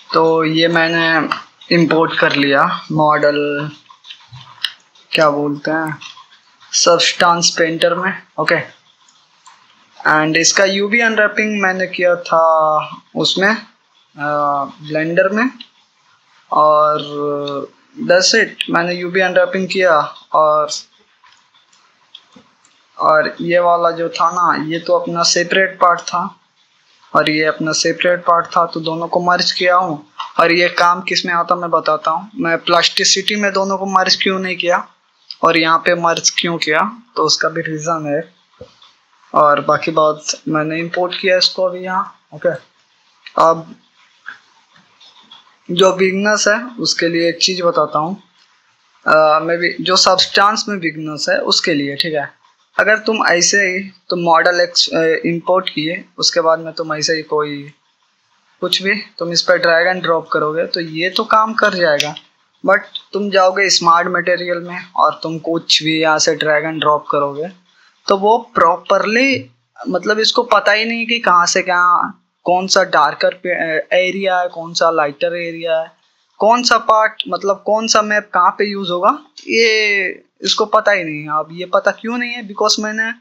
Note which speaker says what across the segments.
Speaker 1: तो ये मैंने इंपोर्ट कर लिया मॉडल, क्या बोलते हैं, सबस्टांस पेंटर में। ओके, एंड इसका यूवी अनरैपिंग मैंने किया था उसमें ब्लेंडर में, और दैट्स इट। मैंने यूवी अनरैपिंग किया, और ये वाला जो था ना, ये तो अपना सेपरेट पार्ट था और ये अपना सेपरेट पार्ट था, तो दोनों को मर्ज किया हूँ। और ये काम किस में आता मैं बताता हूँ। मैं प्लास्टिसिटी में दोनों को मर्ज क्यों नहीं किया और यहाँ पे मर्ज क्यों किया, तो उसका भी रीज़न है। और बाकी बात मैंने इंपोर्ट किया इसको अभी यहाँ। ओके, अब जो बिगनर्स है उसके लिए एक चीज़ बताता हूँ। मैं भी जो सब्सटेंस में बिगनर्स है उसके लिए, ठीक है। अगर तुम ऐसे ही तुम मॉडल इंपोर्ट किए, उसके बाद में तुम ऐसे ही कोई कुछ भी तुम इस पर ड्रैग एंड ड्रॉप करोगे तो ये तो काम कर जाएगा, बट तुम जाओगे स्मार्ट मटेरियल में और तुम कुछ भी यहाँ से ड्रैग एंड ड्रॉप करोगे तो वो प्रॉपरली, मतलब इसको पता ही नहीं कि कहाँ से कहाँ, कौन सा डार्कर एरिया है, कौन सा लाइटर एरिया है, कौन सा पार्ट, मतलब कौन सा मैप कहाँ पे यूज होगा, ये इसको पता ही नहीं है। अब ये पता क्यों नहीं है, बिकॉज मैंने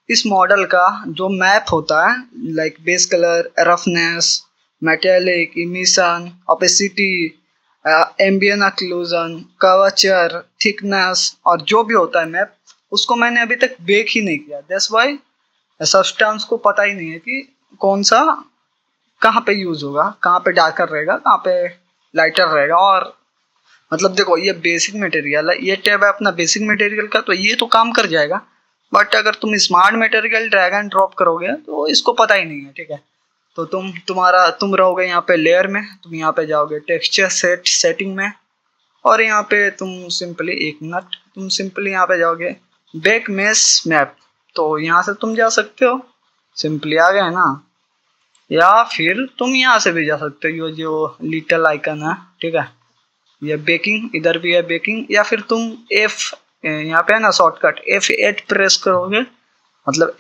Speaker 1: इस मॉडल का जो मैप होता है, like base colour, roughness, metallic, emission, opacity, एम्बियन occlusion, curvature, thickness और जो भी होता है मैप, उसको मैंने अभी तक बेक ही नहीं किया। दैट्स व्हाई सब्सटेंस को पता ही नहीं है कि कौन सा कहाँ पे यूज होगा, कहाँ पे डार्कर रहेगा, कहाँ पे लाइटर रहेगा। और मतलब देखो, ये बेसिक मटेरियल है, ये टैब है अपना बेसिक मटेरियल का, तो ये तो काम कर जाएगा। बट अगर तुम smart material drag and drop करोगे तो इसको पता ही नहीं है, ठीक है। तो तुम रहोगे यहाँ पे लेयर में, तुम यहाँ पे जाओगे टेक्सचर सेटिंग में, और यहाँ पे तुम सिंपली एक मिनट, तुम सिंपली यहाँ पे जाओगे बेक मेश मैप, तो यहाँ से तुम जा सकते हो, सिंपली आ गए ना। या फिर तुम यहाँ से भी जा सकते हो, ये जो लिटिल आइकन है, ठीक है, ये बेकिंग, इधर भी है बेकिंग। या फिर तुम एफ, यहाँ पे है ना शॉर्टकट, F8 प्रेस करोगे, मतलब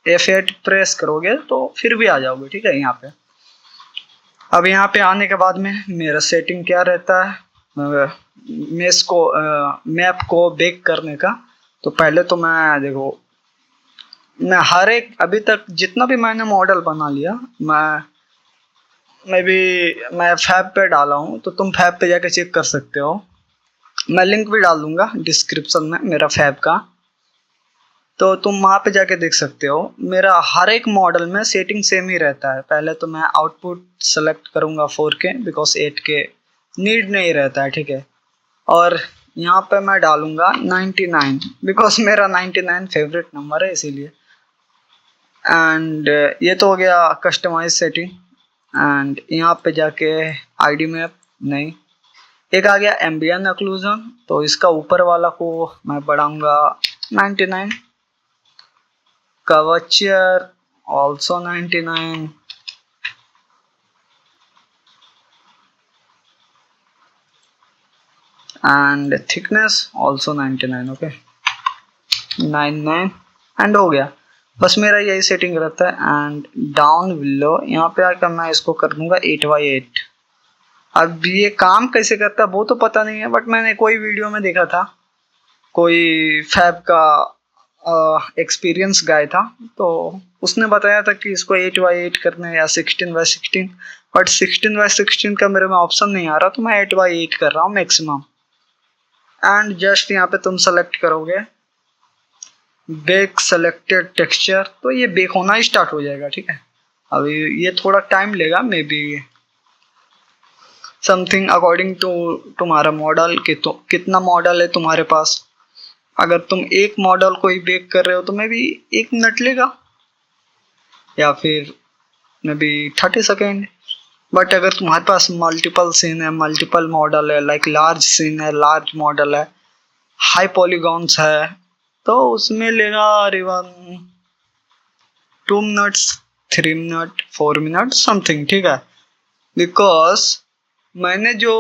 Speaker 1: F8 प्रेस करोगे तो फिर भी आ जाओगे, ठीक है, यहाँ पे। अब यहाँ पे आने के बाद में मेरा सेटिंग क्या रहता है, मेस को मैप को बेक करने का। तो पहले तो मैं देखो, मैं हर एक अभी तक जितना भी मैंने मॉडल बना लिया, मैं फैब पे डाला हूँ, तो तुम फैब पे जाके चेक कर सकते हो। मैं लिंक भी डाल दूंगा डिस्क्रिप्शन में मेरा फैब का, तो तुम वहाँ पे जाके देख सकते हो। मेरा हर एक मॉडल में सेटिंग सेम ही रहता है। पहले तो मैं आउटपुट सेलेक्ट करूँगा 4K, बिकॉज 8K नीड नहीं रहता है, ठीक है। और यहाँ पे मैं डालूंगा 99, बिकॉज मेरा 99 फेवरेट नंबर है, इसीलिए। एंड ये तो हो गया कस्टमाइज सेटिंग। एंड यहाँ पे जाके आईडी मैप नहीं, एक आ गया एम्बियन ऑक्लूजन, तो इसका ऊपर वाला को मैं बढ़ाऊंगा 99, curvature also 99, and thickness also 99। Okay, 99 and हो गया। बस मेरा यही सेटिंग रहता है। एंड डाउन विलो यहाँ पे आकर मैं इसको कर दूंगा 8x8। अब ये काम कैसे करता है वो तो पता नहीं है, बट मैंने कोई वीडियो में देखा था, कोई फैब का एक्सपीरियंस गाय था, तो उसने बताया था कि इसको 8x8 करना है या 16x16, बट 16x16 का मेरे में ऑप्शन नहीं आ रहा, तो मैं 8x8 कर रहा हूँ मैक्सिमम। एंड जस्ट यहाँ पे तुम सेलेक्ट करोगे बेक सेलेक्टेड टेक्सचर, तो ये बेक होना स्टार्ट हो जाएगा, ठीक है। अभी ये थोड़ा टाइम लेगा, maybe something according to तुम्हारा मॉडल कि तो कितना मॉडल है तुम्हारे पास। अगर तुम एक मॉडल को ही बेक कर रहे हो तो मे बी 1 मिनट लेगा, या फिर मे बी 30 सेकेंड। बट अगर तुम्हारे पास मल्टीपल सीन है, मल्टीपल मॉडल है, लाइक लार्ज सीन है, लार्ज मॉडल है, हाई पॉलीगॉन्स है, तो उसमें लेगा करीबन 2 मिनट्स, 3 मिनट, 4 मिनट समथिंग, ठीक है। बिकॉज मैंने जो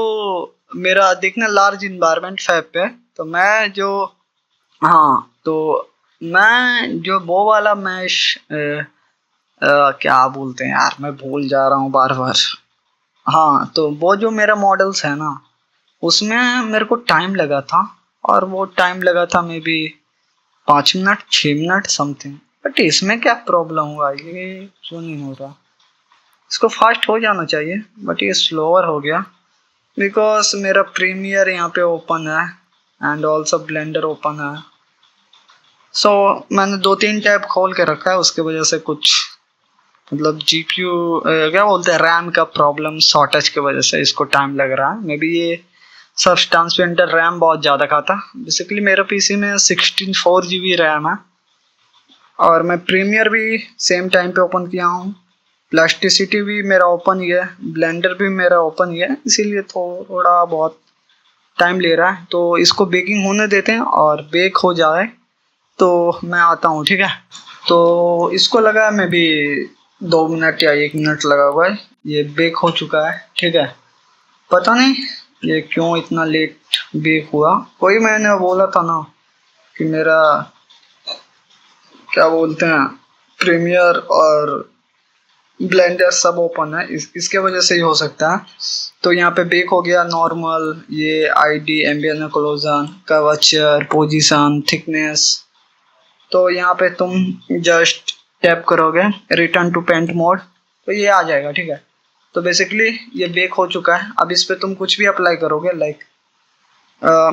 Speaker 1: मेरा देखना लार्ज इन्वायरमेंट फैब पे, तो मैं जो, हाँ, तो मैं जो वो वाला मैश क्या बोलते हैं यार, मैं भूल जा रहा हूँ बार बार। हाँ, तो वो जो मेरा मॉडल्स है ना, उसमें मेरे को टाइम लगा था, और वो टाइम लगा था may be 5 minute 6 minute something. But इसमें क्या प्रॉब्लम हुआ, ये क्यों नहीं हो रहा? इसको फास्ट हो जाना चाहिए, बट ये स्लोअर हो गया बिकॉज मेरा प्रीमियर यहाँ पे ओपन है एंड ऑल्सो ब्लेंडर ओपन है। सो मैंने 2-3 टैब खोल के रखा है, उसके वजह से कुछ मतलब जीपीयू क्या बोलते हैं, रैम का प्रॉब्लम, शॉर्टेज की वजह से इसको टाइम लग रहा है। मे बी ये सब्सटेंस पेंटर रैम बहुत ज़्यादा खाता। बेसिकली मेरा पीसी में 64 GB रैम है, और मैं प्रीमियर भी सेम टाइम पे ओपन किया हूँ, प्लास्टिसिटी भी मेरा ओपन ही है, ब्लेंडर भी मेरा ओपन ही है, इसीलिए थोड़ा बहुत टाइम ले रहा है। तो इसको बेकिंग होने देते हैं, और बेक हो जाए तो मैं आता हूँ, ठीक है? तो इसको लगा मैं भी 2 मिनट या 1 मिनट लगा हुआ है, ये बेक हो चुका है, ठीक है? पता नहीं ये क्यों इतना लेट बेक हुआ। कोई मैंने बोला था ना कि मेरा क्या बोलते हैं, प्रीमियर और ब्लेंडर सब ओपन है, इसके वजह से ही हो सकता है। तो यहाँ पे बेक हो गया नॉर्मल, ये ID, ambient occlusion, curvature, position, thickness. तो यहाँ पे तुम जस्ट टैप करोगे रिटर्न टू पेंट मोड, तो ये आ जाएगा, ठीक है? तो बेसिकली ये बेक हो चुका है। अब इस पे तुम कुछ भी अप्लाई करोगे, लाइक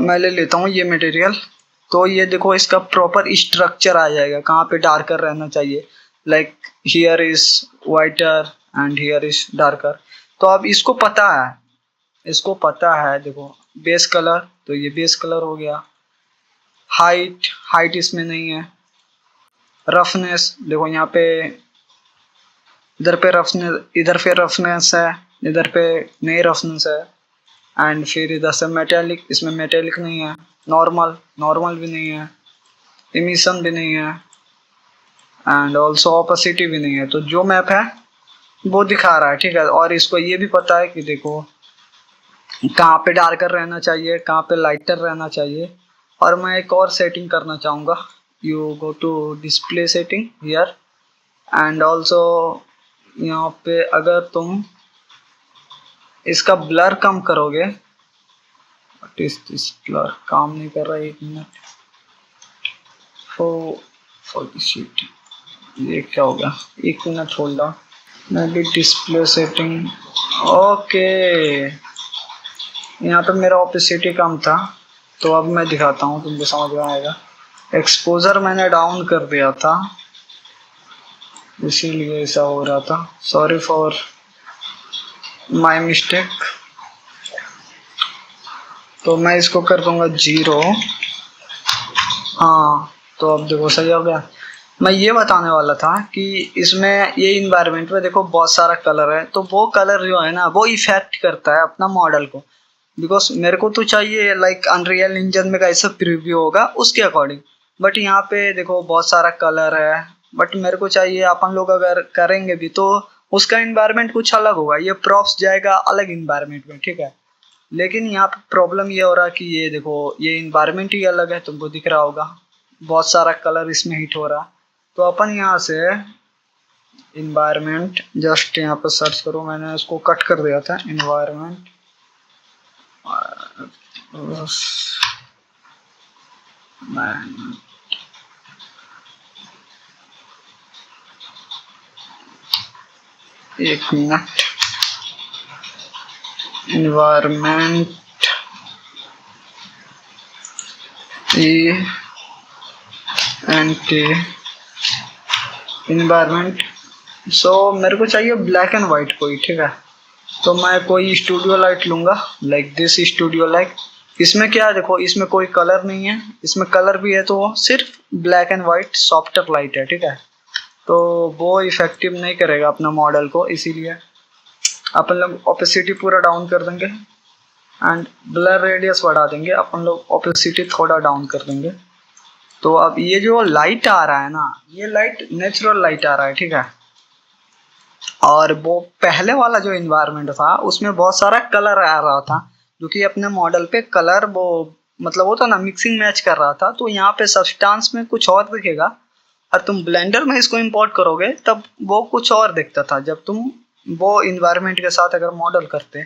Speaker 1: मैं ले लेता हूँ ये मटेरियल, तो ये देखो इसका प्रॉपर स्ट्रक्चर आ जाएगा, कहाँ पे डार्कर रहना चाहिए, like here is whiter and here is darker. तो अब इसको पता है, देखो बेस कलर, तो ये बेस कलर हो गया। हाइट इसमें नहीं है। रफनेस देखो यहाँ पे, इधर पे रफनेस है, इधर पे नहीं रफनेस है। एंड फिर इधर से मेटेलिक, इसमें मेटेलिक नहीं है। नॉर्मल भी नहीं है। इमिशन भी नहीं है, एंड ऑल्सो ऑपोसिटी भी नहीं है। तो जो मैप है वो दिखा रहा है, ठीक है? और इसको ये भी पता है कि देखो कहाँ पे डार्कर रहना चाहिए, कहाँ पे लाइटर रहना चाहिए। और मैं एक और सेटिंग करना चाहूँगा, you go to display setting here, and also यहाँ पे अगर तुम इसका ब्लर कम करोगे, व्हाट इज दिस ब्लर, काम नहीं कर रहा है, 1 मिनट। फॉर शीट, ये क्या होगा, 1 मिनट होल्ड ऑन। मैं भी डिस्प्ले सेटिंग, ओके, यहाँ पे मेरा ऑपेसिटी कम था, तो अब मैं दिखाता हूँ, तुमको समझ में आएगा। एक्सपोजर मैंने डाउन कर दिया था, इसीलिए ऐसा हो रहा था। Sorry for my mistake. तो मैं इसको कर दूंगा 0। हाँ, तो अब देखो सही हो गया। मैं ये बताने वाला था कि इसमें ये इन्वायरमेंट में देखो बहुत सारा कलर है, तो वो कलर जो है ना वो इफेक्ट करता है अपना मॉडल को। बिकॉज मेरे को तो चाहिए लाइक अनरियल इंजन में कैसा प्रीव्यू होगा उसके अकॉर्डिंग, बट यहाँ पे देखो बहुत सारा कलर है, बट मेरे को चाहिए अपन लोग अगर करेंगे भी तो उसका इन्वायरमेंट कुछ अलग होगा, ये प्रॉप्स जाएगा अलग इन्वायरमेंट में, ठीक है? लेकिन यहाँ पे प्रॉब्लम ये हो रहा है कि ये देखो ये इन्वायरमेंट ही अलग है, तुमको दिख रहा होगा बहुत सारा कलर इसमें हिट हो रहा। तो अपन यहाँ से इन्वायरमेंट जस्ट यहाँ पे सर्च करो, मैंने इसको कट कर दिया था इन्वायरमेंट, एक मिनट, इन्वायरमेंट इन्वायरमेंट। सो मेरे को चाहिए ब्लैक एंड वाइट कोई, ठीक है? तो मैं कोई स्टूडियो लाइट लूंगा, लाइक दिस स्टूडियो लाइट। इसमें क्या है देखो, इसमें कोई कलर नहीं है, इसमें कलर भी है तो सिर्फ black and white softer light है, ठीक है? तो वो इफेक्टिव नहीं करेगा अपना मॉडल को, इसीलिए अपन लोग ओपेसिटी पूरा डाउन कर देंगे एंड ब्लर रेडियस बढ़ा देंगे, अपन लोग ओपेसिटी थोड़ा डाउन कर देंगे। तो अब ये जो लाइट आ रहा है ना, ये लाइट नेचुरल लाइट आ रहा है, ठीक है? और वो पहले वाला जो इन्वायरमेंट था उसमें बहुत सारा कलर आ रहा था, जो कि अपने मॉडल पे कलर वो मतलब वो तो ना मिक्सिंग मैच कर रहा था। तो यहाँ पे सब्सटेंस में कुछ और दिखेगा, और तुम ब्लेंडर में इसको इंपोर्ट करोगे तब वो कुछ और दिखता था। जब तुम वो इन्वायरमेंट के साथ अगर मॉडल करते,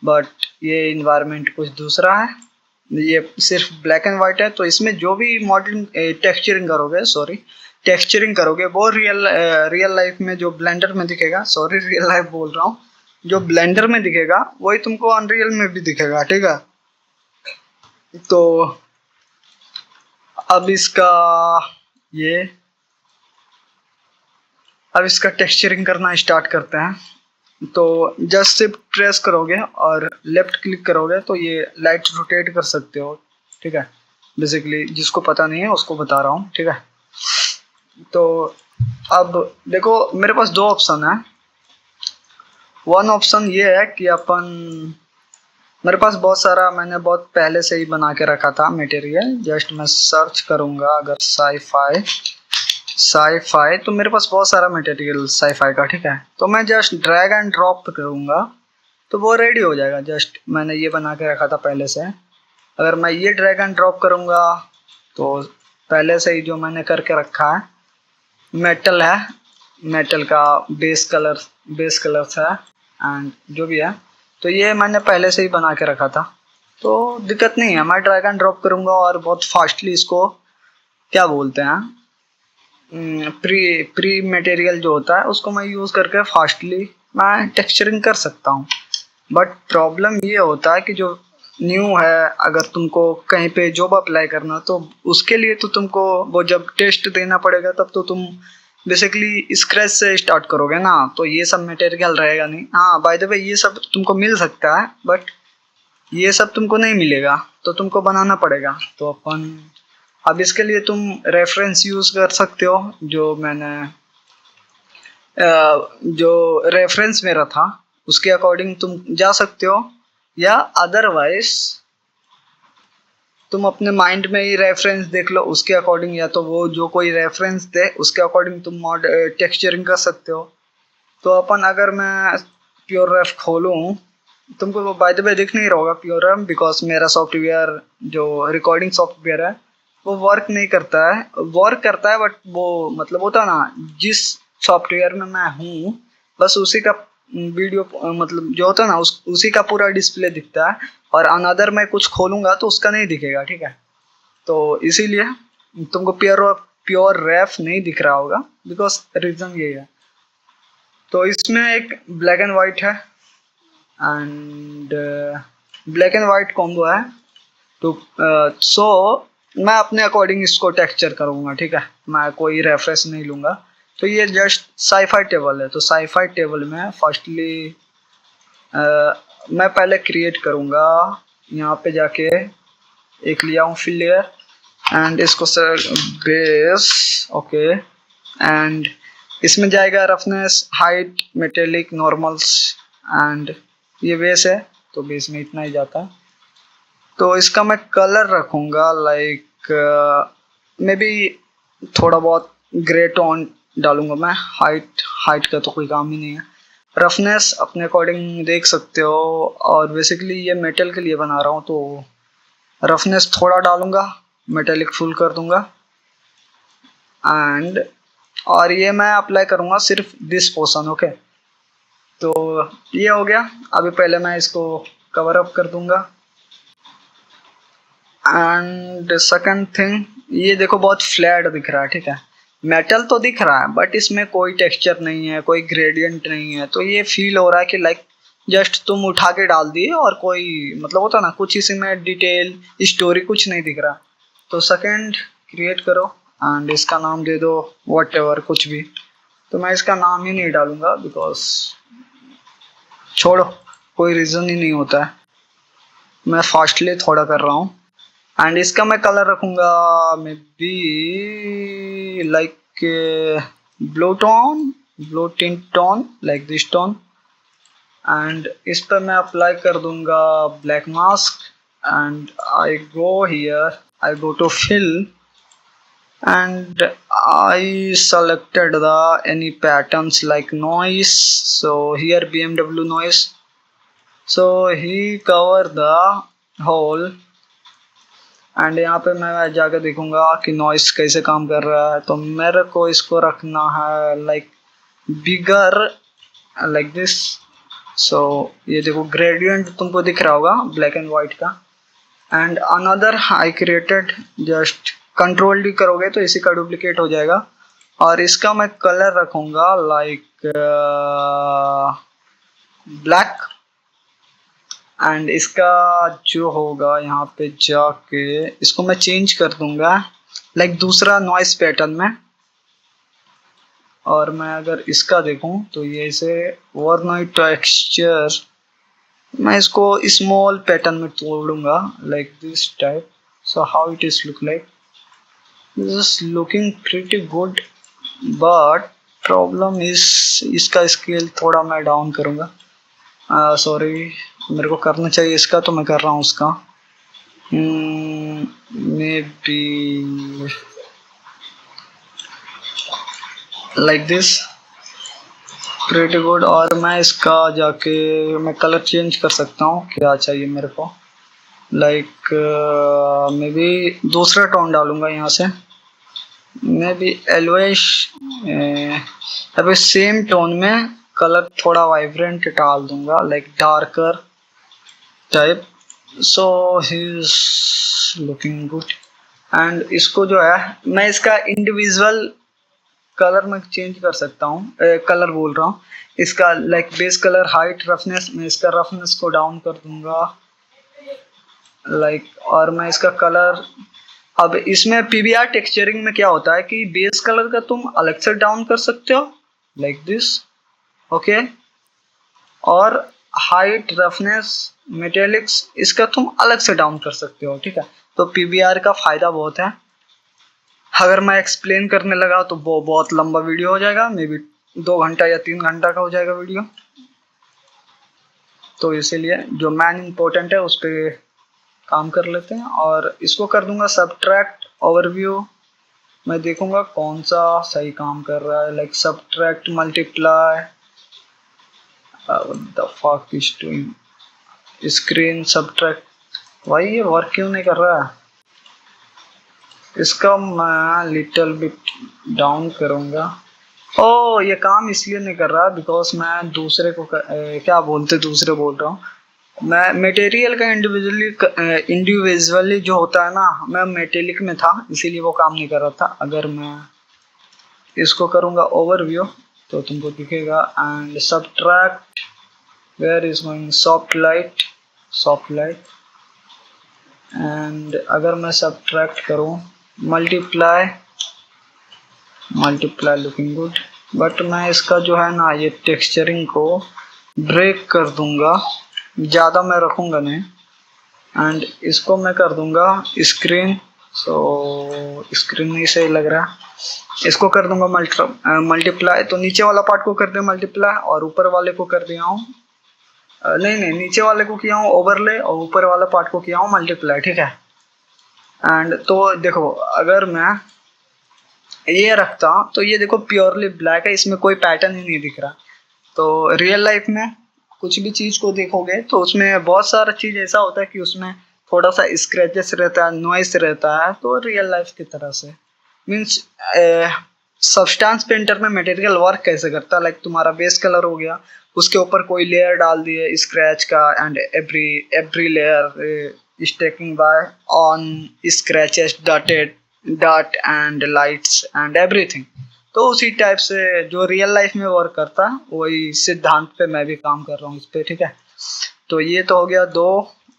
Speaker 1: बट ये इन्वायरमेंट कुछ दूसरा है, ये सिर्फ ब्लैक एंड वाइट है। तो इसमें जो भी मॉडलिंग टेक्सचरिंग करोगे वो रियल लाइफ में जो ब्लेंडर में दिखेगा, रियल लाइफ बोल रहा हूँ, जो ब्लेंडर में दिखेगा वही तुमको अनरियल में भी दिखेगा, ठीक है। तो अब ये अब इसका टेक्सचरिंग करना स्टार्ट करते हैं। तो जस्ट सिर्फ प्रेस करोगे और लेफ्ट क्लिक करोगे तो ये लाइट रोटेट कर सकते हो, ठीक है। बेसिकली जिसको पता नहीं है उसको बता रहा हूँ, ठीक है। तो अब देखो मेरे पास दो ऑप्शन है। वन ऑप्शन ये है कि मेरे पास बहुत सारा मैंने बहुत पहले से ही बना के रखा था मटेरियल। जस्ट मैं सर्च करूँगा अगर साईफाई तो मेरे पास बहुत सारा मटेरियल साईफाई का, ठीक है। तो मैं जस्ट ड्रैग एंड ड्रॉप करूँगा तो वो रेडी हो जाएगा। जस्ट मैंने ये बना के रखा था पहले से। अगर मैं ये ड्रैग एंड ड्रॉप करूँगा तो पहले से ही जो मैंने करके रखा है मेटल है, मेटल का बेस कलर है एंड जो भी है, तो ये मैंने पहले से ही बना के रखा था, तो दिक्कत नहीं है। मैं ड्रैग एंड ड्रॉप करूँगा और बहुत फास्टली इसको क्या बोलते हैं, प्री मटेरियल जो होता है उसको मैं यूज़ करके फास्टली मैं टेक्सचरिंग कर सकता हूँ। बट प्रॉब्लम ये होता है कि जो न्यू है, अगर तुमको कहीं पे जॉब अप्लाई करना तो उसके लिए तो तुमको वो जब टेस्ट देना पड़ेगा तब तो तुम बेसिकली स्क्रैच से स्टार्ट करोगे ना, तो ये सब मटेरियल रहेगा नहीं। हाँ बाय द वे ये सब तुमको मिल सकता है बट ये सब तुमको नहीं मिलेगा, तो तुमको बनाना पड़ेगा। तो अब इसके लिए तुम रेफरेंस यूज़ कर सकते हो, जो रेफरेंस मेरा था उसके अकॉर्डिंग तुम जा सकते हो, या अदरवाइज तुम अपने माइंड में ही रेफरेंस देख लो उसके अकॉर्डिंग, या तो वो जो कोई रेफरेंस दे उसके अकॉर्डिंग तुम टेक्सचरिंग कर सकते हो। तो अगर मैं प्योर रेफ खोलूँ, तुमको बाय द वे दिख नहीं रहा होगा प्योर रेफ, बिकॉज मेरा सॉफ्टवेयर जो रिकॉर्डिंग सॉफ्टवेयर है वो वर्क नहीं करता है, वर्क करता है बट वो मतलब होता है ना, जिस सॉफ्टवेयर में मैं हूँ बस उसी का वीडियो मतलब जो होता है ना उसी का पूरा डिस्प्ले दिखता है, और अनदर मैं कुछ खोलूँगा तो उसका नहीं दिखेगा, ठीक है। तो इसीलिए तुमको प्योर रेफ नहीं दिख रहा होगा, बिकॉज रीज़न यही है। तो इसमें एक ब्लैक एंड वाइट है and black and white combo है। तो सो मैं अपने अकॉर्डिंग इसको टेक्सचर करूँगा, ठीक है, मैं कोई रेफरेंस नहीं लूँगा। तो ये जस्ट साईफाई टेबल है। तो साईफाई टेबल में फर्स्टली मैं पहले क्रिएट करूँगा, यहाँ पे जाके एक लिया हूँ फिल लेयर एंड इसको सर बेस, ओके, एंड इसमें जाएगा roughness, height, metallic, normals and ये बेस है तो बेस में इतना ही जाता है। तो इसका मैं कलर रखूँगा लाइक मे बी थोड़ा बहुत ग्रे टोन डालूंगा मैं। हाइट का तो कोई काम ही नहीं है। रफनेस अपने अकॉर्डिंग देख सकते हो, और बेसिकली ये मेटल के लिए बना रहा हूँ तो रफनेस थोड़ा डालूंगा, मेटेलिक फुल कर दूंगा एंड और ये मैं अप्लाई करूँगा सिर्फ दिस पोर्शन, ओके। तो ये हो गया। अभी पहले मैं इसको कवर अप कर दूंगा एंड सेकंड थिंग, ये देखो बहुत फ्लैट दिख रहा है, ठीक है। मेटल तो दिख रहा है बट इसमें कोई टेक्सचर नहीं है, कोई ग्रेडियंट नहीं है, तो ये फील हो रहा है कि लाइक जस्ट तुम उठा के डाल दिए और कोई मतलब होता ना कुछ इसमें डिटेल स्टोरी कुछ नहीं दिख रहा। तो सेकंड क्रिएट करो एंड इसका नाम दे दो व्हाटएवर कुछ भी। तो मैं इसका नाम ही नहीं डालूंगा बिकॉज छोड़ो, कोई रीज़न ही नहीं होता है, मैं फास्टली थोड़ा कर रहा हूँ। एंड इसका मैं कलर रखूँगा maybe like blue tint tone like this tone and इस पर मैं अप्लाई कर दूंगा black mask and I go to fill and I selected any patterns like noise, so here BMW noise, so he cover the whole and यहाँ पे मैं जाकर देखूंगा कि नॉइस कैसे काम कर रहा है। तो मेरे को इसको रखना है लाइक बिगर लाइक दिस। सो ये देखो ग्रेडियंट तुमको दिख रहा होगा ब्लैक एंड व्हाइट का। And another I created, just control D करोगे तो इसी का डुप्लीकेट हो जाएगा। और इसका मैं कलर रखूंगा लाइक ब्लैक। एंड इसका जो होगा यहाँ पे जाके इसको मैं चेंज कर दूंगा लाइक दूसरा नॉइस पैटर्न में। और मैं अगर इसका देखूं तो ये इसे वर्नॉइड टेक्सचर, मैं इसको स्मॉल पैटर्न में तोड़ूंगा like this type. So how it is look like, this is looking pretty good, but problem is इसका स्केल थोड़ा मैं डाउन करूंगा। सॉरी, मेरे को करना चाहिए इसका तो मैं कर रहा हूँ उसका। May be like this, pretty good. और मैं इसका जाके मैं कलर चेंज कर सकता हूँ, क्या चाहिए मेरे को, लाइक मे बी दूसरा टोन डालूंगा यहाँ से, मे बी एलोइश। अभी सेम टोन में कलर थोड़ा वाइब्रेंट डाल दूंगा like darker type. So he is looking good. And इसको जो है मैं इसका इंडिविजुअल कलर में चेंज कर सकता हूँ, कलर बोल रहा हूँ इसका like base colour, height, roughness. मैं इसका रफनेस को डाउन कर दूंगा लाइक। और मैं इसका कलर, अब इसमें पीबीआर टेक्सचरिंग में क्या होता है कि बेस कलर का तुम अलग से डाउन कर सकते हो लाइक दिस, ओके। और हाइट, रफनेस, मेटेलिक्स इसका तुम अलग से डाउन कर सकते हो, ठीक है। तो पीबीआर का फायदा बहुत है। अगर मैं एक्सप्लेन करने लगा तो वो बहुत लंबा वीडियो हो जाएगा, मे बी 2 घंटा या 3 घंटा का हो जाएगा वीडियो। तो इसीलिए जो मेन इम्पोर्टेंट है उस पर काम कर लेते हैं। और इसको कर दूंगा सब्ट्रैक्ट ओवरव्यू। मैं देखूंगा कौन सा सही काम कर रहा है like subtract multiply, the fuck is doing screen subtract. भाई ये वर्क क्यों नहीं कर रहा है? इसका मैं लिटिल बिट डाउन करूंगा। ओ ये काम इसलिए नहीं कर रहा बिकॉज मैं दूसरे को क्या बोलते दूसरे बोल रहा हूँ, मैं मटेरियल का इंडिविजुअली जो होता है ना, मैं मेटेलिक में था इसीलिए वो काम नहीं कर रहा था। अगर मैं इसको करूँगा ओवरव्यू तो तुमको दिखेगा। And subtract, where is going soft light, soft light. And अगर मैं सब्ट्रैक्ट करूँ multiply, multiply looking good. But मैं इसका जो है ना ये टेक्सचरिंग को ब्रेक कर दूंगा, ज़्यादा मैं रखूँगा नहीं। एंड इसको मैं कर दूंगा स्क्रीन। सो स्क्रीन नहीं सही लग रहा, इसको कर दूंगा मल्टीप्लाई। तो नीचे वाला पार्ट को कर दिया मल्टीप्लाई और ऊपर वाले को कर दिया हूँ, नहीं नहीं नीचे वाले को किया हूँ ओवरले और ऊपर वाला पार्ट को किया हूँ मल्टीप्लाई, ठीक है। एंड तो देखो अगर मैं ये रखता तो ये देखो प्योरली ब्लैक है, इसमें कोई पैटर्न ही नहीं दिख रहा। तो रियल लाइफ में कुछ भी चीज को देखोगे तो उसमें बहुत सारा चीज ऐसा होता है कि उसमें थोड़ा सा स्क्रैचेस रहता है, नॉइस रहता है। तो रियल लाइफ की तरह से मीन्स सब्सटेंस पेंटर में मटेरियल वर्क कैसे करता है, लाइक तुम्हारा बेस कलर हो गया, उसके ऊपर कोई लेयर डाल दिए स्क्रैच का, and every layer is taken by on scratches, dot and lights and everything। तो उसी टाइप से जो रियल लाइफ में वर्क करता है वही सिद्धांत पे मैं भी काम कर रहा हूँ इस पे, ठीक है। तो ये तो हो गया 2।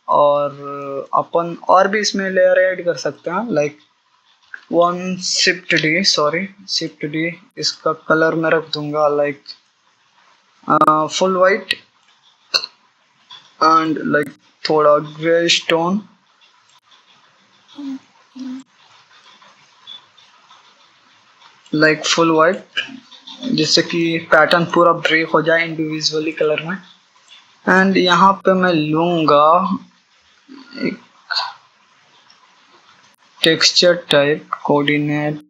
Speaker 1: और अपन और भी इसमें लेयर ऐड कर सकते हैं like 1 shift D, sorry shift D. इसका कलर मैं रख दूंगा like full white and like थोड़ा grey stone, like full white, जिससे कि पैटर्न पूरा ब्रेक हो जाए इंडिविजुअली कलर में। एंड यहाँ पे मैं लूँगा एक टेक्सचर टाइप कोऑर्डिनेट,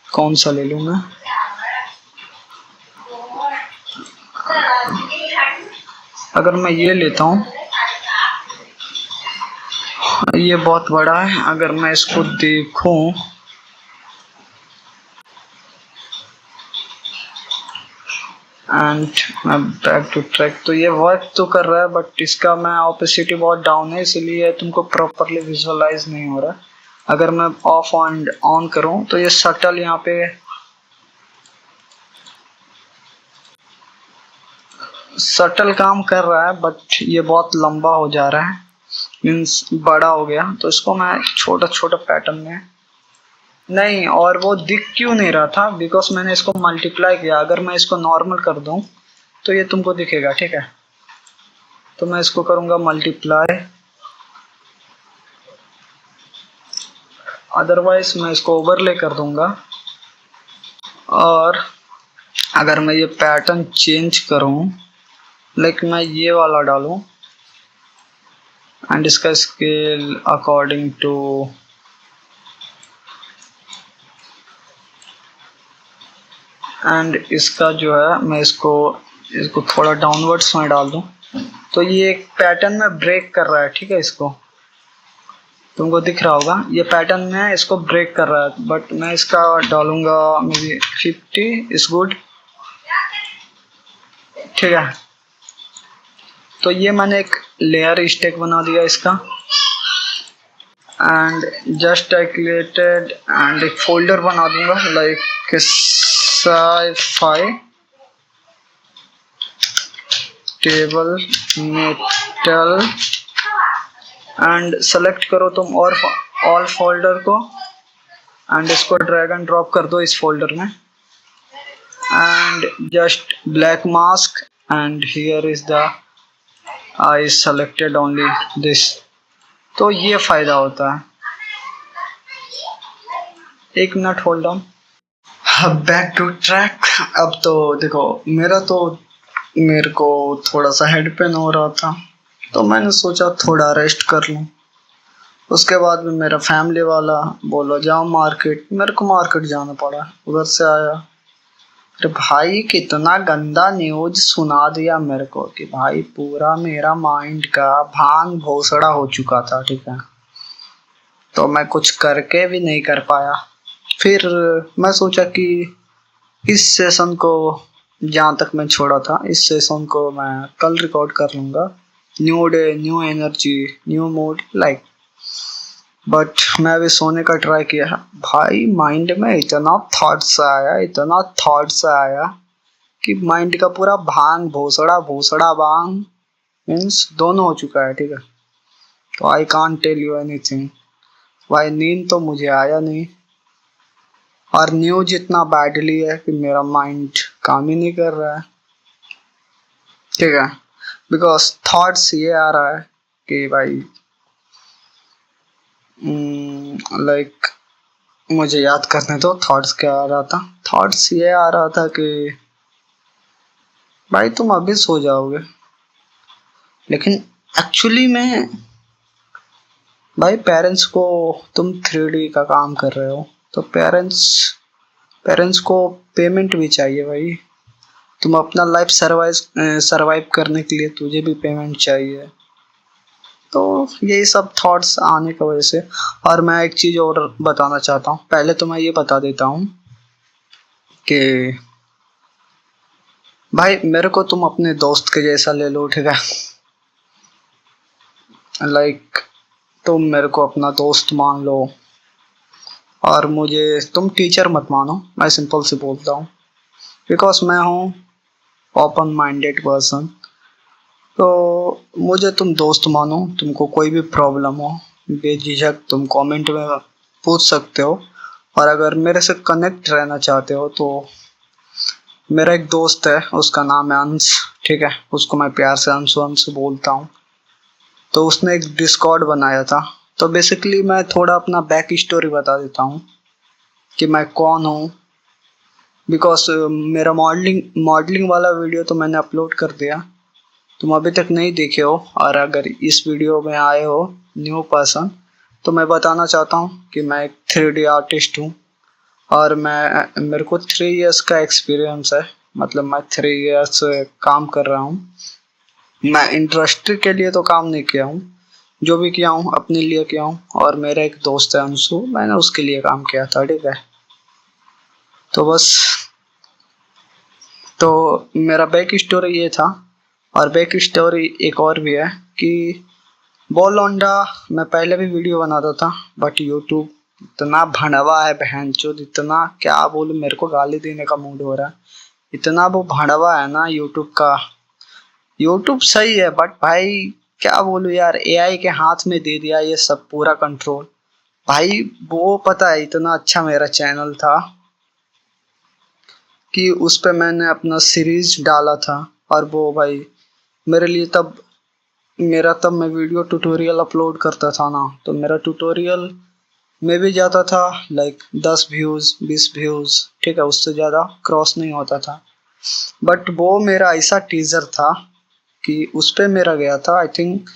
Speaker 1: कौन सा ले लूँ मैं, अगर मैं ये लेता हूँ ये बहुत बड़ा है। अगर मैं इसको देखूं एंड मैं बैक टू ट्रैक। तो ये वर्क तो कर रहा है बट इसका मैं ऑपेसिटी बहुत डाउन है, इसीलिए तुमको प्रॉपरली विजुअलाइज नहीं हो रहा। अगर मैं ऑफ ऑन करूं तो ये सटल यहाँ पे सटल काम कर रहा है, बट ये बहुत लंबा हो जा रहा है, मीन्स बड़ा हो गया। तो इसको मैं छोटा छोटा पैटर्न में नहीं, और वो दिख क्यों नहीं रहा था, बिकॉज मैंने इसको मल्टीप्लाई किया। अगर मैं इसको नॉर्मल कर दूं तो ये तुमको दिखेगा, ठीक है। तो मैं इसको करूंगा मल्टीप्लाई, अदरवाइज मैं इसको ओवरले कर दूंगा। और अगर मैं ये पैटर्न चेंज करूं, लाइक मैं ये वाला डालूं एंड इसका स्केल अकॉर्डिंग टू एंड इसका जो है मैं इसको थोड़ा डाउनवर्ड्स में डाल दूं, तो ये एक पैटर्न में ब्रेक कर रहा है, ठीक है। इसको तुमको दिख रहा होगा, ये पैटर्न में इसको ब्रेक कर रहा है, बट मैं इसका डालूंगा मे बी 50 इज गुड, ठीक है। तो ये मैंने एक लेयर स्टेक बना दिया इसका, and just I created and एक फोल्डर बना दूंगा like sci-fi table metal, and select करो तुम और ऑल फोल्डर को, एंड इसको ड्रैग एंड ड्रॉप कर दो इस फोल्डर में, and just black mask and here is the I selected only this. तो ये फायदा होता है। एक minute hold on, back to track. अब तो देखो, मेरे को थोड़ा सा हेड पेन हो रहा था, तो मैंने सोचा थोड़ा रेस्ट कर लूं। उसके बाद में मेरा फैमिली वाला बोला जाओ मार्केट, मेरे को मार्केट जाना पड़ा। उधर से आया, अरे भाई कितना गंदा न्यूज सुना दिया मेरे को कि भाई पूरा मेरा माइंड का भांग भोसड़ा हो चुका था, ठीक है। तो मैं कुछ करके भी नहीं कर पाया। फिर मैं सोचा कि इस सेशन को जहाँ तक मैं छोड़ा था, इस सेशन को मैं कल रिकॉर्ड कर लूँगा। New day, new energy, new mood like. But मैं अभी सोने का ट्राई किया है, भाई माइंड में इतना थॉट्स आया कि माइंड का पूरा भांग भोसड़ा भांग मीन्स दोनों हो चुका है, ठीक है। तो I can't tell you anything. भाई नींद तो मुझे आया नहीं, और न्यूज इतना बैडली है कि मेरा माइंड काम ही नहीं कर रहा है, ठीक है। बिकॉज थॉट्स ये आ रहा है कि भाई लाइक मुझे याद करने दो थॉट्स क्या आ रहा था। थॉट्स ये आ रहा था कि भाई तुम अभी सो जाओगे, लेकिन एक्चुअली में भाई पेरेंट्स को तुम 3D का काम कर रहे हो, तो पेरेंट्स को पेमेंट भी चाहिए भाई। तुम अपना लाइफ सरवाइव करने के लिए तुझे भी पेमेंट चाहिए। तो यही सब थॉट्स आने की वजह से। और मैं एक चीज़ और बताना चाहता हूँ, पहले तो मैं ये बता देता हूँ कि भाई मेरे को तुम अपने दोस्त के जैसा ले लो, ठीक है। लाइक तुम मेरे को अपना दोस्त मान लो, और मुझे तुम टीचर मत मानो, मैं सिंपल से बोलता हूँ। बिकॉज मैं हूँ ओपन माइंडेड पर्सन, तो मुझे तुम दोस्त मानो। तुमको कोई भी प्रॉब्लम हो बेझिझक तुम कमेंट में पूछ सकते हो। और अगर मेरे से कनेक्ट रहना चाहते हो तो मेरा एक दोस्त है, उसका नाम है अंश, ठीक है। उसको मैं प्यार से अंश बोलता हूँ। तो उसने एक डिस्कॉर्ड बनाया था। तो बेसिकली मैं थोड़ा अपना बैक स्टोरी बता देता हूँ कि मैं कौन हूँ। बिकॉज मेरा मॉडलिंग वाला वीडियो तो मैंने अपलोड कर दिया, तुम अभी तक नहीं देखे हो। और अगर इस वीडियो में आए हो न्यू पर्सन, तो मैं बताना चाहता हूँ कि मैं एक 3D आर्टिस्ट हूँ, और मेरे को 3 इयर्स का एक्सपीरियंस है। मतलब मैं 3 इयर्स काम कर रहा हूँ। मैं इंडस्ट्री के लिए तो काम नहीं किया हूँ, जो भी किया हूँ अपने लिए किया हूँ। और मेरा एक दोस्त है अंशु, मैंने उसके लिए काम किया था, ठीक है। तो बस तो मेरा बैक स्टोरी ये था, और बैक स्टोरी एक और भी है कि बॉल लौंडा मैं पहले भी वीडियो बनाता था, बट यूट्यूब इतना भड़वा है बहनचोद, इतना क्या बोलूं, मेरे को गाली देने का मूड हो रहा है। इतना वो भड़वा है ना यूट्यूब का। यूट्यूब सही है बट भाई क्या बोलूं यार, एआई के हाथ में दे दिया ये सब पूरा कंट्रोल। भाई वो पता है इतना अच्छा मेरा चैनल था कि उस पे मैंने अपना सीरीज डाला था, और वो भाई मेरे लिए तब तब मैं वीडियो ट्यूटोरियल अपलोड करता था ना, तो मेरा ट्यूटोरियल में भी जाता था लाइक 10 व्यूज़ 20 व्यूज़, ठीक है, उससे ज़्यादा क्रॉस नहीं होता था। बट वो मेरा ऐसा टीजर था कि उस पे मेरा गया था आई थिंक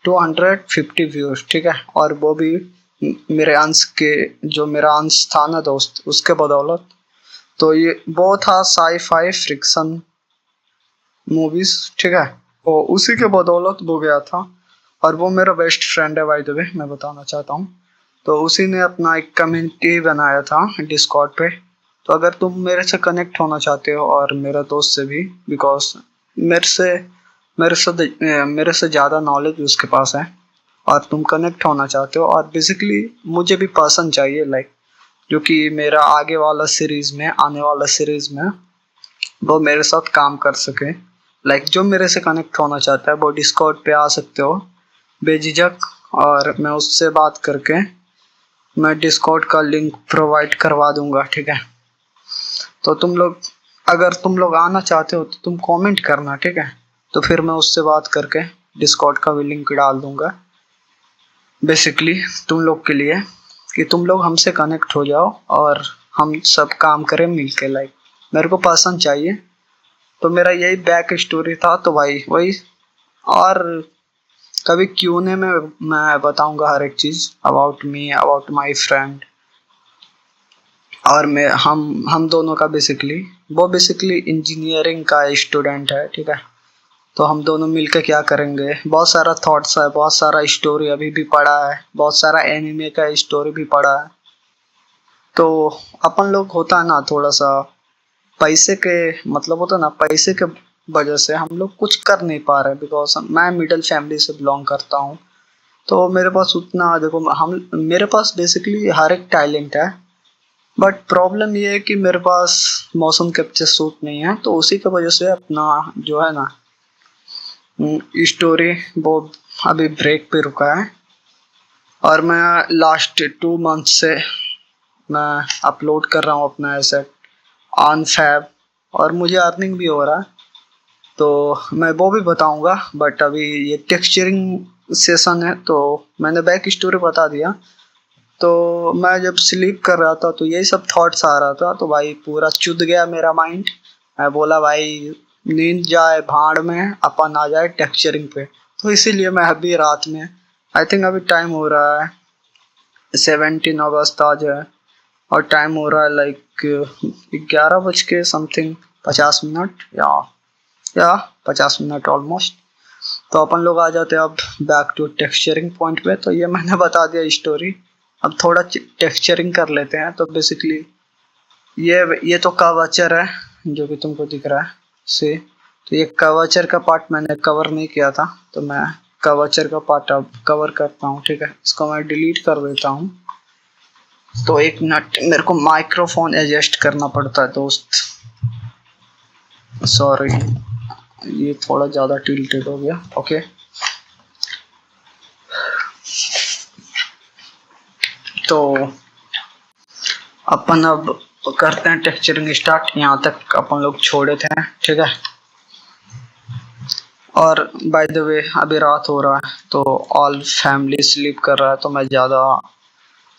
Speaker 1: 250 व्यूज, ठीक है, और वो भी मेरे अंश के, जो मेरा अंश था ना दोस्त, उसके बदौलत। तो ये वो था साई फाई फ्रिक्शन मूवीज, ठीक है, वो उसी के बदौलत वो गया था। और वो मेरा बेस्ट फ्रेंड है बाय द वे, मैं बताना चाहता हूँ। तो उसी ने अपना एक कम्युनिटी बनाया था डिस्कॉर्ड पे। तो अगर तुम मेरे से कनेक्ट होना चाहते हो, और मेरा दोस्त से भी, बिकॉज मेरे से मेरे से ज़्यादा नॉलेज उसके पास है, और तुम कनेक्ट होना चाहते हो, और बेसिकली मुझे भी पर्सन चाहिए लाइक जो कि मेरा आने वाला सीरीज में वो मेरे साथ काम कर सके। लाइक जो मेरे से कनेक्ट होना चाहता है वो डिस्कॉर्ड पे आ सकते हो बेझिझक, और मैं उससे बात करके मैं डिस्कॉर्ड का लिंक प्रोवाइड करवा दूंगा, ठीक है। तो अगर तुम लोग आना चाहते हो तो तुम कमेंट करना, ठीक है, तो फिर मैं उससे बात करके डिस्कॉर्ड का भी लिंक डाल दूंगा बेसिकली तुम लोग के लिए, कि तुम लोग हमसे कनेक्ट हो जाओ और हम सब काम करें मिलके। लाइक मेरे को पर्सन चाहिए, तो मेरा यही बैक स्टोरी था। तो भाई वही, और कभी क्यूने में मैं बताऊंगा हर एक चीज़ about me, about my friend, और मैं हम दोनों का बेसिकली इंजीनियरिंग का स्टूडेंट है, ठीक है। तो हम दोनों मिलकर क्या करेंगे, बहुत सारा थॉट्स है, बहुत सारा स्टोरी अभी भी पड़ा है, बहुत सारा एनिमे का स्टोरी भी पड़ा है। तो अपन लोग होता है ना थोड़ा सा पैसे के, मतलब होता है ना पैसे के वजह से हम लोग कुछ कर नहीं पा रहे, बिकॉज मैं मिडिल फैमिली से बिलोंग करता हूँ। तो मेरे पास उतना, देखो हम मेरे पास बेसिकली हर एक टैलेंट है, बट प्रॉब्लम ये है कि मेरे पास मौसम कैप्चर सूट नहीं है, तो उसी की वजह से अपना जो है ना स्टोरी वो अभी ब्रेक पे रुका है। और मैं लास्ट 2 मंथ से मैं अपलोड कर रहा हूँ अपना एसेट ऑन फैब, और मुझे अर्निंग भी हो रहा है, तो मैं वो भी बताऊंगा। बट अभी ये टेक्सचरिंग सेशन है, तो मैंने बैक स्टोरी बता दिया। तो मैं जब स्लीप कर रहा था तो यही सब थॉट्स आ रहा था, तो भाई पूरा चुद गया मेरा माइंड। मैं बोला भाई नींद जाए भाड़ में, अपन आ जाए टेक्सचरिंग पे। तो इसीलिए मैं अभी रात में, आई थिंक अभी टाइम हो रहा है 17 अगस्त आज है, और टाइम हो रहा है लाइक 11 बज के समथिंग 50 मिनट, या 50 मिनट ऑलमोस्ट। तो अपन लोग आ जाते हैं अब बैक टू टेक्सचरिंग पॉइंट पे। तो ये मैंने बता दिया स्टोरी, अब थोड़ा टेक्सचरिंग कर लेते हैं। तो बेसिकली ये तो कर्वेचर है जो कि तुमको दिख रहा है से। तो ये कर्वेचर का पार्ट मैंने कवर नहीं किया था, तो मैं कर्वेचर का पार्ट अब कवर करता हूँ, ठीक है। इसको मैं डिलीट कर देता हूँ। तो 1 मिनट, मेरे को माइक्रोफोन एडजस्ट करना पड़ता है दोस्त, सॉरी, ये थोड़ा ज़्यादा टिल्टेड हो गया। ओके, तो अपन अब करते हैं टेक्सचरिंग स्टार्ट। यहाँ तक अपन लोग छोड़े थे, ठीक है। और बाय द वे अभी रात हो रहा है, तो ऑल फैमिली स्लीप कर रहा है, तो मैं ज़्यादा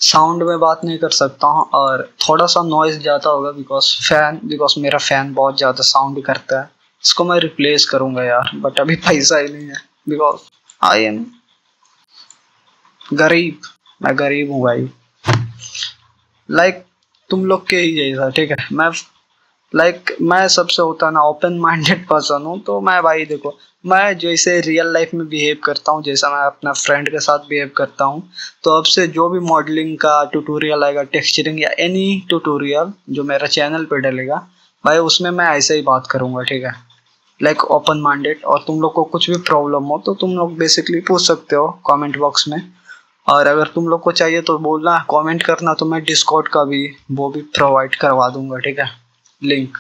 Speaker 1: साउंड में बात नहीं कर सकता हूँ, और थोड़ा सा नॉइज जाता होगा बिकॉज मेरा फ़ैन बहुत ज़्यादा साउंड करता है। इसको मैं रिप्लेस करूँगा यार, बट अभी पैसा ही नहीं है, बिकॉज आई एम गरीब, मैं गरीब हूँ भाई, लाइक तुम लोग के ही जैसा, ठीक है। मैं सबसे होता ना ओपन माइंडेड पर्सन हूँ। तो मैं भाई देखो, मैं जैसे रियल लाइफ में बिहेव करता हूँ, जैसा मैं अपना फ्रेंड के साथ बिहेव करता हूँ, तो अब से जो भी मॉडलिंग का ट्यूटोरियल आएगा, टेक्सचरिंग या एनी ट्यूटोरियल जो मेरा चैनल पे डलेगा, भाई उसमें मैं ऐसे ही बात करूंगा, ठीक है, लाइक ओपन माइंडेड। और तुम लोग को कुछ भी प्रॉब्लम हो तो तुम लोग बेसिकली पूछ सकते हो कमेंट बॉक्स में। और अगर तुम लोग को चाहिए तो बोलना, कमेंट करना, तो मैं डिस्कॉर्ड का भी वो भी प्रोवाइड करवा दूंगा, ठीक है, लिंक।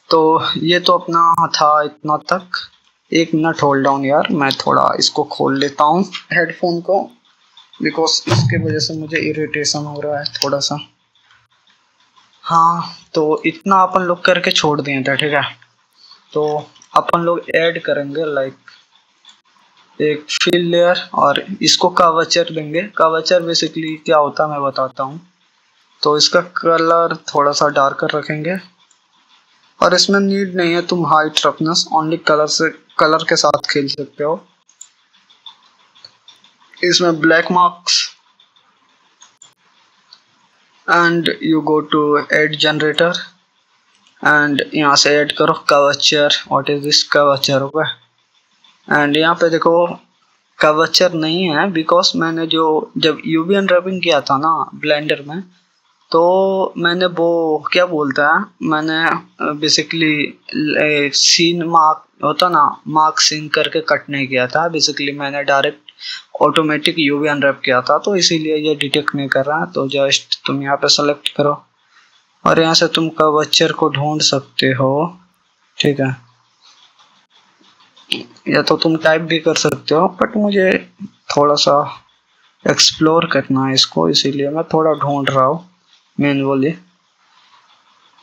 Speaker 1: तो ये तो अपना था इतना तक। 1 मिनट होल्ड डाउन यार, मैं थोड़ा इसको खोल लेता हूँ हेडफोन को, बिकॉज इसके वजह से मुझे इरिटेशन हो रहा है थोड़ा सा। हाँ, तो इतना अपन लोग करके छोड़ दिए थे, ठीक है। तो अपन लोग ऐड करेंगे लाइक एक फिल लेयर, और इसको कर्वेचर देंगे। कर्वेचर बेसिकली क्या होता है मैं बताता हूँ। तो इसका कलर थोड़ा सा डार्कर रखेंगे, और इसमें नीड नहीं है तुम हाइट रफनेस, ओनली कलर के साथ खेल सकते हो। इसमें black marks, and you go to add generator, and यहाँ से ऐड करो curvature. What is this curvature, okay. And यहाँ पे देखो कर्वेचर नहीं है, बिकॉज मैंने जो जब यूवी अनरैपिंग किया था ना ब्लेंडर में, तो मैंने वो क्या बोलता है, मैंने बेसिकली सीन मार्क होता ना, मार्क सीन करके कट नहीं किया था। बेसिकली मैंने डायरेक्ट ऑटोमेटिक यूवी अनरैप किया था, तो इसीलिए ये डिटेक्ट नहीं कर रहा है। तो जस्ट तुम यहाँ पे सेलेक्ट करो, और यहाँ से तुम कर्वेचर को ढूंढ सकते हो, ठीक है। या तो तुम टाइप भी कर सकते हो, बट मुझे थोड़ा सा एक्सप्लोर करना है इसको, इसीलिए मैं थोड़ा ढूंढ रहा हूँ मैनुअली।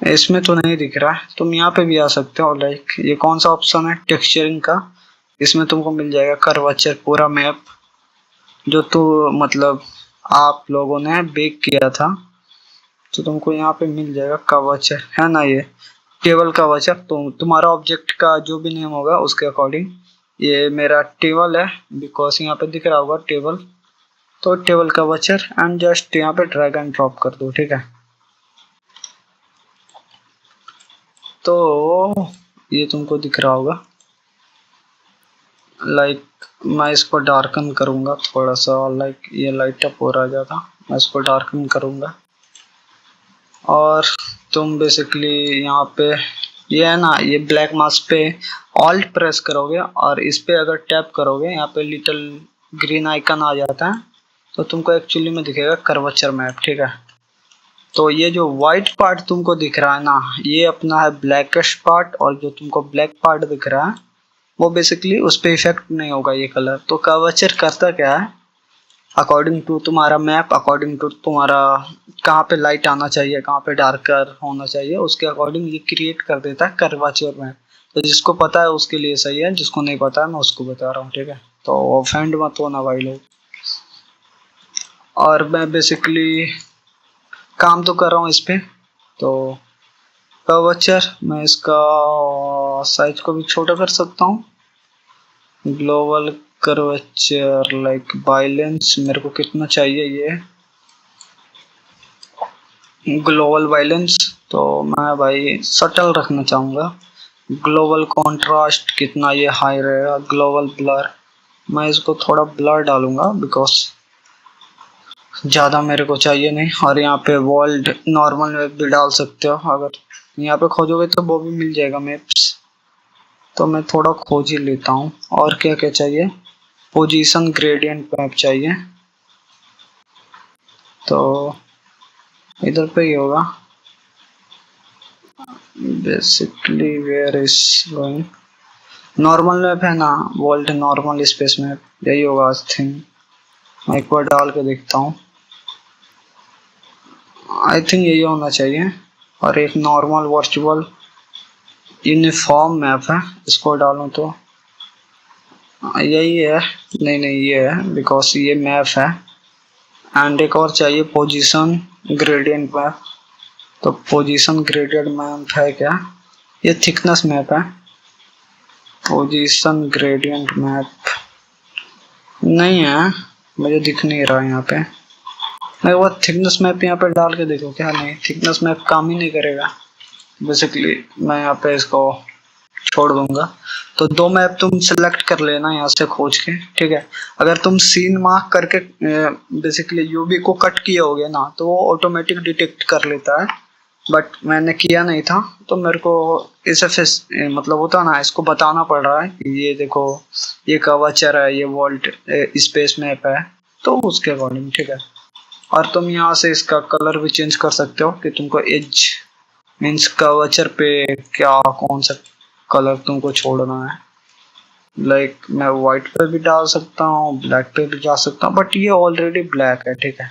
Speaker 1: इसमें तो नहीं दिख रहा है, तुम यहाँ पे भी आ सकते हो। लाइक ये कौन सा ऑप्शन है, टेक्सचरिंग का। इसमें तुमको मिल जाएगा कर्वेचर पूरा मैप, जो तो मतलब आप लोगों ने बेक किया था, तो तुमको यहाँ पे मिल जाएगा कर्वेचर, है ना। ये टेबल कर्वेचर, तो तुम्हारा ऑब्जेक्ट का जो भी नेम होगा उसके अकॉर्डिंग। ये मेरा टेबल है, बिकॉज यहाँ पे दिख रहा होगा टेबल, तो टेबल कर्वेचर, एंड जस्ट यहाँ पे ड्रैग एंड ड्रॉप कर दो, ठीक है। तो ये तुमको दिख रहा होगा। लाइक मैं इसको डार्कन करूंगा थोड़ा सा, लाइक ये लाइट अप हो रहा है ज़्यादा, मैं इसको डार्कन करूंगा। और तुम बेसिकली यहाँ पे ये है ना, ये ब्लैक मास्क पे ऑल्ट प्रेस करोगे, और इस पे अगर टैप करोगे यहाँ पे लिटिल ग्रीन आइकन आ जाता है, तो तुमको एक्चुअली में दिखेगा कर्वेचर मैप, ठीक है। तो ये जो व्हाइट पार्ट तुमको दिख रहा है ना, ये अपना है ब्लैकिश पार्ट, और जो तुमको ब्लैक पार्ट दिख रहा है वो बेसिकली उस पर इफेक्ट नहीं होगा ये कलर। तो कर्वेचर करता क्या है, अकॉर्डिंग टू तुम्हारा मैप, अकॉर्डिंग टू तुम्हारा कहाँ पे लाइट आना चाहिए, कहाँ पे डार्कर होना चाहिए, उसके अकॉर्डिंग ये क्रिएट कर देता है कर्वेचर मैप। तो जिसको पता है उसके लिए सही है, जिसको नहीं पता है मैं उसको बता रहा हूँ, ठीक है। तो ऑफेंड मत होना भाई लोग। और मैं बेसिकली काम तो कर रहा हूँ इस पे। तो कर्वेचर मैं इसका साइज को भी छोटा कर सकता हूँ। ग्लोबल कर्वेचर लाइक वायलेंस मेरे को कितना चाहिए, ये ग्लोबल वायलेंस तो मैं भाई सटल रखना चाहूँगा। ग्लोबल कॉन्ट्रास्ट कितना ये हाई रहेगा। ग्लोबल ब्लर मैं इसको थोड़ा ब्लर डालूंगा, बिकॉज ज़्यादा मेरे को चाहिए नहीं। और यहाँ पे वर्ल्ड नॉर्मल मैप भी डाल सकते हो, अगर यहाँ पे खोजोगे तो वो भी मिल जाएगा मैप्स। तो मैं थोड़ा खोज ही लेता हूँ। और क्या क्या चाहिए, पोजीशन ग्रेडियंट मैप चाहिए, तो इधर पे ही होगा basically. Where is going normal map है ना, वर्ल्ड नॉर्मल स्पेस मैप, यही होगा आई थिंक। मैं एक बार डाल के देखता हूँ, आई थिंक यही होना चाहिए। और एक नॉर्मल वर्चुअल यूनिफॉर्म मैप है, इसको डालूं तो यही है। नहीं नहीं ये है, बिकॉज ये मैप है। एंड एक और चाहिए पोजीशन ग्रेडियंट मैप। तो पोजीशन ग्रेडियंट मैप है क्या, ये थिकनेस मैप है। पोजीशन ग्रेडियंट मैप नहीं है, मुझे दिख नहीं रहा यहाँ पे। मैं वो थिकनेस मैप यहाँ पे डाल के देखो क्या, नहीं थिकनेस मैप काम ही नहीं करेगा बेसिकली। मैं यहाँ पे इसको छोड़ दूंगा। तो 2 मैप तुम सिलेक्ट कर लेना यहाँ से खोज के, ठीक है। अगर तुम सीन मार्क करके बेसिकली यूवी को कट किए होगे ना, तो वो ऑटोमेटिक डिटेक्ट कर लेता है बट मैंने किया नहीं था, तो मेरे को इसे मतलब होता ना, इसको बताना पड़ रहा है कि ये देखो ये कर्वेचर है, ये वोल्ट स्पेस मैप है, तो उसके अकॉर्डिंग ठीक है। और तुम यहाँ से इसका कलर भी चेंज कर सकते हो कि तुमको एज मीन्स कर्वेचर पे क्या कौन सा कलर तुमको छोड़ना है। लाइक मैं व्हाइट पे भी डाल सकता हूँ, ब्लैक पे भी जा सकता हूँ, बट ये ऑलरेडी ब्लैक है ठीक है।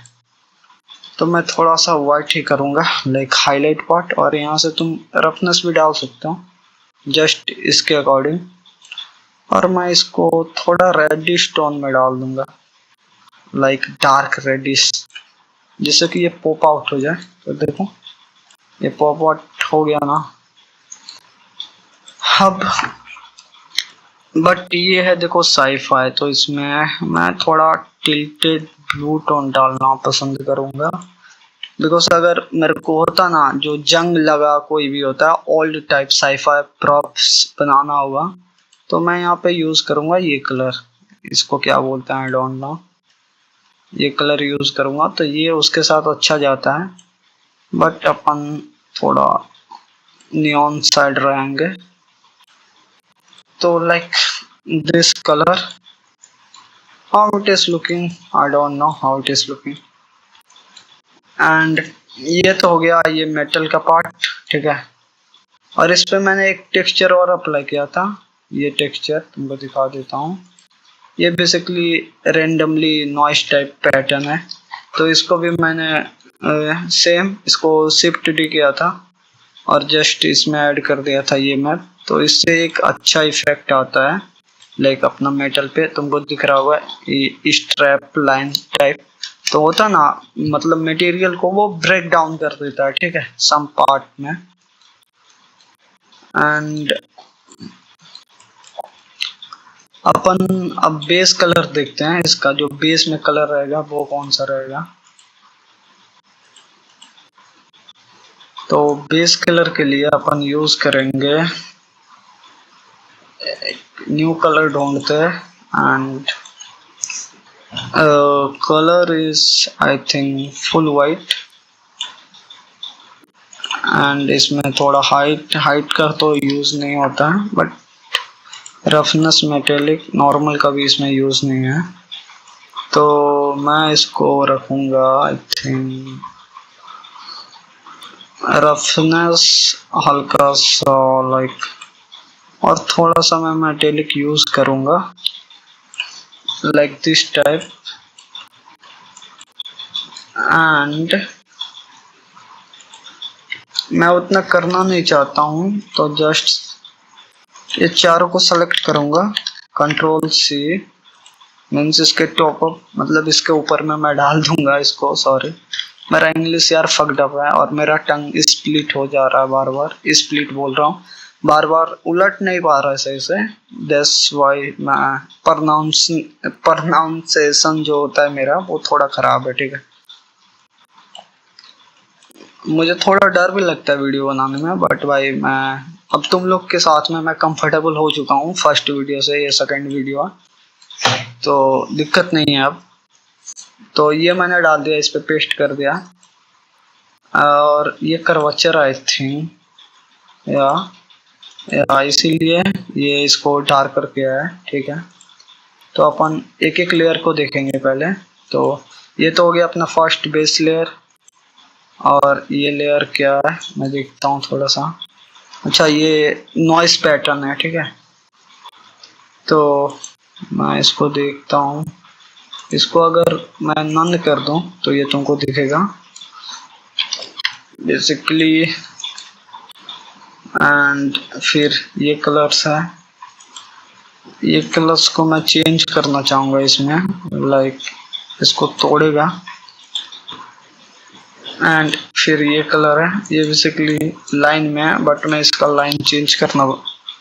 Speaker 1: तो मैं थोड़ा सा व्हाइट ही करूँगा, लाइक हाईलाइट पार्ट, और यहाँ से तुम रफनेस भी डाल सकते हो जस्ट इसके अकॉर्डिंग। और मैं इसको थोड़ा रेडिश टोन में डाल दूंगा, लाइक डार्क रेडिश, जिससे कि ये पॉप आउट हो जाए। तो देखो ये पॉप आउट हो गया ना। अब बट ये है देखो साईफाई, तो इसमें मैं थोड़ा टिल्टेड ब्लू टोन डालना पसंद करूंगा। बिकॉज अगर मेरे को होता ना, जो जंग लगा कोई भी होता है ओल्ड टाइप साईफाई प्रॉप्स बनाना होगा, तो मैं यहाँ पे यूज करूंगा ये कलर, इसको क्या बोलते हैं आई डोंट नो, ये कलर यूज करूंगा, तो ये उसके साथ अच्छा जाता है। बट अपन थोड़ा नियॉन साइड रहेंगे, तो like this colour, how it is looking I don't know how it is looking. And ये तो हो गया ये मेटल का पार्ट ठीक है। और इस पे मैंने एक टेक्सचर और अप्लाई किया था, ये टेक्सचर तुमको दिखा देता हूँ। ये basically randomly noise type pattern है, तो इसको भी मैंने सेम इसको शिफ्ट डी किया था और जस्ट इसमें ऐड कर दिया था ये मैप। तो इससे एक अच्छा इफेक्ट आता है, लाइक अपना मेटल पे तुमको दिख रहा होगा स्ट्रैप लाइन टाइप, तो होता ना, मतलब मटेरियल को वो ब्रेक डाउन कर देता है ठीक है सम पार्ट में। एंड अपन अब बेस कलर देखते हैं, इसका जो बेस में कलर रहेगा वो कौन सा रहेगा। तो बेस कलर के लिए अपन यूज करेंगे, न्यू कलर ढूंढते हैं and colour is I think full white. And इसमें थोड़ा हाइट का तो यूज नहीं होता है, बट रफनेस मेटेलिक नॉर्मल का भी इसमें यूज नहीं है। तो मैं इसको रखूंगा आई थिंक रफनेस हल्का सा लाइक, और थोड़ा सा मैं मेटेलिक यूज करूंगा लाइक दिस टाइप। एंड मैं उतना करना नहीं चाहता हूँ, तो जस्ट ये चारों को सेलेक्ट करूंगा, कंट्रोल सी, मीन्स इसके टॉप अप मतलब इसके ऊपर में मैं डाल दूंगा इसको। सॉरी मेरा इंग्लिश यार फक्ड अप है और मेरा टंग स्प्लिट हो जा रहा है, बार बार स्प्लिट बोल रहा हूँ, बार बार उलट नहीं पा रहा है सही से। दैट्स वाई मैं प्रोनाउंसिएशन जो होता है मेरा वो थोड़ा खराब है ठीक है। मुझे थोड़ा डर भी लगता है वीडियो बनाने में, बट भाई मैं अब तुम लोग के साथ में मैं कंफर्टेबल हो चुका हूँ फर्स्ट वीडियो से, ये सेकंड वीडियो है तो दिक्कत नहीं है अब। तो ये मैंने डाल दिया, इस पे पेस्ट कर दिया। और ये कर्वेचर आई थिंक या इसीलिए ये इसको डार्क करके है ठीक है। तो अपन एक एक लेयर को देखेंगे पहले। तो ये तो हो गया अपना फर्स्ट बेस लेयर, और ये लेयर क्या है मैं देखता हूँ थोड़ा सा। अच्छा ये नॉइस पैटर्न है ठीक है, तो मैं इसको देखता हूँ। इसको अगर मैं नन कर दूं तो ये तुमको दिखेगा बेसिकली। एंड फिर ये कलर्स है, ये कलर्स को मैं चेंज करना चाहूँगा इसमें, लाइक इसको तोड़ेगा। एंड फिर ये कलर है, ये बेसिकली लाइन में है, बट मैं इसका लाइन चेंज करना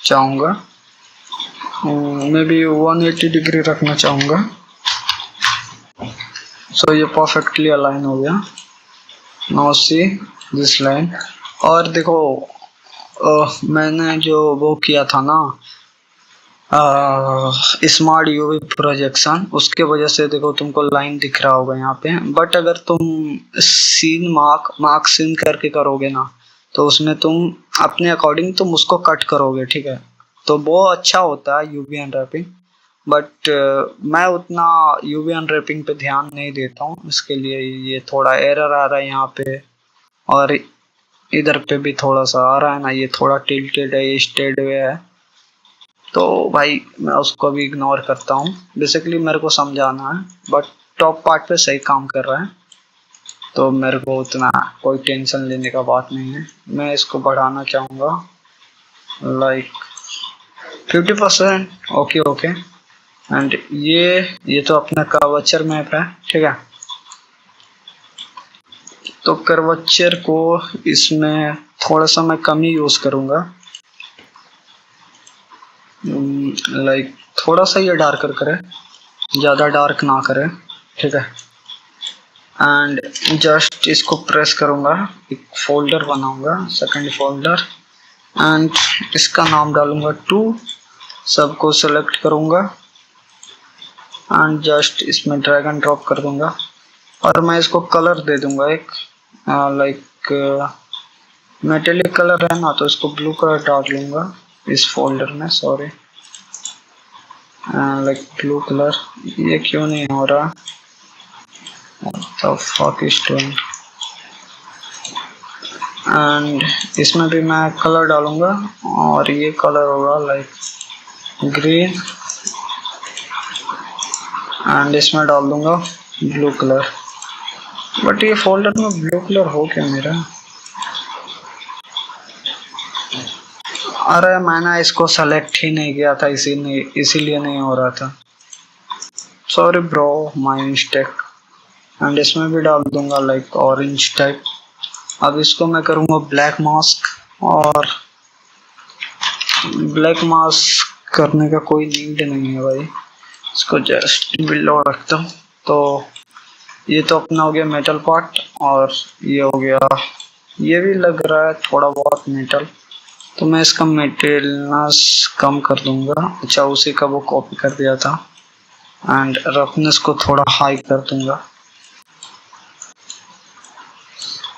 Speaker 1: चाहूँगा, मे बी 180 डिग्री रखना चाहूँगा। सो ये परफेक्टली अलाइन हो गया। Now see this line. और देखो मैंने जो वो किया था ना स्मार्ट यूवी प्रोजेक्शन, उसके वजह से देखो तुमको लाइन दिख रहा होगा यहाँ पे। बट अगर तुम सीन मार्क सीन करके करोगे ना, तो उसमें तुम अपने अकॉर्डिंग तुम उसको कट करोगे, ठीक है। तो वो अच्छा होता है यूवी अनरैपिंग, बट मैं उतना यूवी अनरैपिंग पे ध्यान नहीं देता हूँ, इसके लिए ये थोड़ा एरर आ रहा है यहाँ पे, और इधर पे भी थोड़ा सा आ रहा है ना, ये थोड़ा टिल्टेड है, ये स्टेड वे है। तो भाई मैं उसको भी इग्नोर करता हूँ, बेसिकली मेरे को समझाना है, बट टॉप पार्ट पे सही काम कर रहा है, तो मेरे को उतना कोई टेंशन लेने का बात नहीं है। मैं इसको बढ़ाना चाहूँगा लाइक 50%। Okay okay. एंड ये तो अपना कर्वेचर मैप है, ठीक है। तो कर्वेचर को इसमें थोड़ा सा मैं कम ही यूज करूँगा, लाइक थोड़ा सा ये डार्कर करे, ज़्यादा डार्क ना करे, ठीक है। एंड जस्ट इसको प्रेस करूँगा, एक फोल्डर बनाऊंगा, सेकंड फोल्डर, एंड इसका नाम डालूंगा 2, सबको सेलेक्ट करूँगा एंड जस्ट इसमें ड्रैग एंड ड्रॉप कर दूंगा, और मैं इसको कलर दे दूंगा एक लाइक मेटेलिक कलर है ना, तो इसको ब्लू कलर डाल लूँगा इस फोल्डर में, सॉरी लाइक ब्लू कलर। ये क्यों नहीं हो रहा, what the fuck is doing? And इसमें भी मैं कलर डालूंगा, और ये कलर होगा लाइक ग्रीन, एंड इसमें डाल दूंगा ब्लू कलर। बट ये फोल्डर में ब्लू कलर हो क्या मेरा, अरे मैंने इसको सेलेक्ट ही नहीं किया था, इसीलिए नहीं हो रहा था, sorry bro, my mistake. And इसमें भी डाल दूंगा लाइक ऑरेंज टाइप। अब इसको मैं करूँगा ब्लैक मास्क, और ब्लैक मास्क करने का कोई नीड नहीं है भाई, इसको जस्ट बिलो रखता हूँ। तो ये तो अपना हो गया मेटल पार्ट, और ये हो गया, ये भी लग रहा है थोड़ा बहुत मेटल, तो मैं इसका मेटेलनेस कम कर दूंगा। अच्छा, उसी का वो कॉपी कर दिया था, एंड रफनेस को थोड़ा हाई कर दूंगा।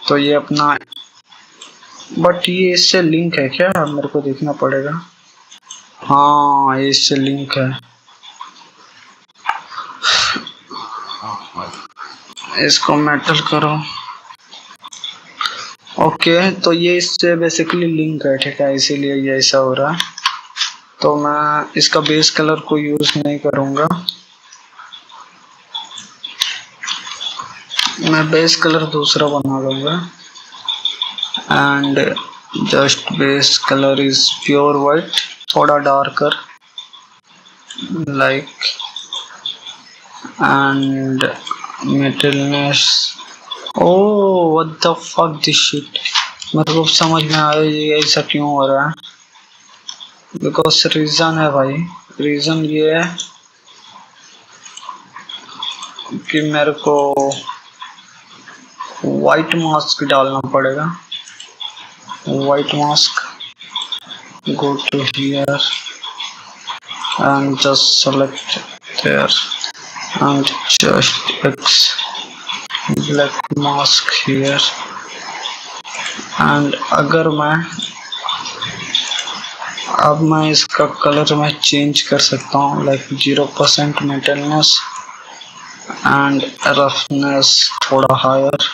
Speaker 1: तो ये अपना, बट ये इससे लिंक है क्या, मेरे को देखना पड़ेगा। हाँ, ये इससे लिंक है, इसको मेटल करो। ओके, तो ये इससे बेसिकली लिंक है, ठीक है, इसीलिए ये ऐसा हो रहा है। तो मैं इसका बेस कलर को यूज नहीं करूँगा, मैं बेस कलर दूसरा बना लूँगा, and just base colour is pure white, थोड़ा darker like, and metalness. Oh what the fuck this shit, मेरे को समझ में आया ये ऐसा क्यों हो रहा है, बिकॉज रीज़न है भाई, रीज़न ये है कि मेरे को वाइट मास्क डालना पड़ेगा, white mask, go to here and just select there and just X black mask here, and अगर अब मैं इसका कलर मैं चेंज कर सकता हूँ, लाइक 0% मेटलनेस एंड रफनेस थोड़ा हायर,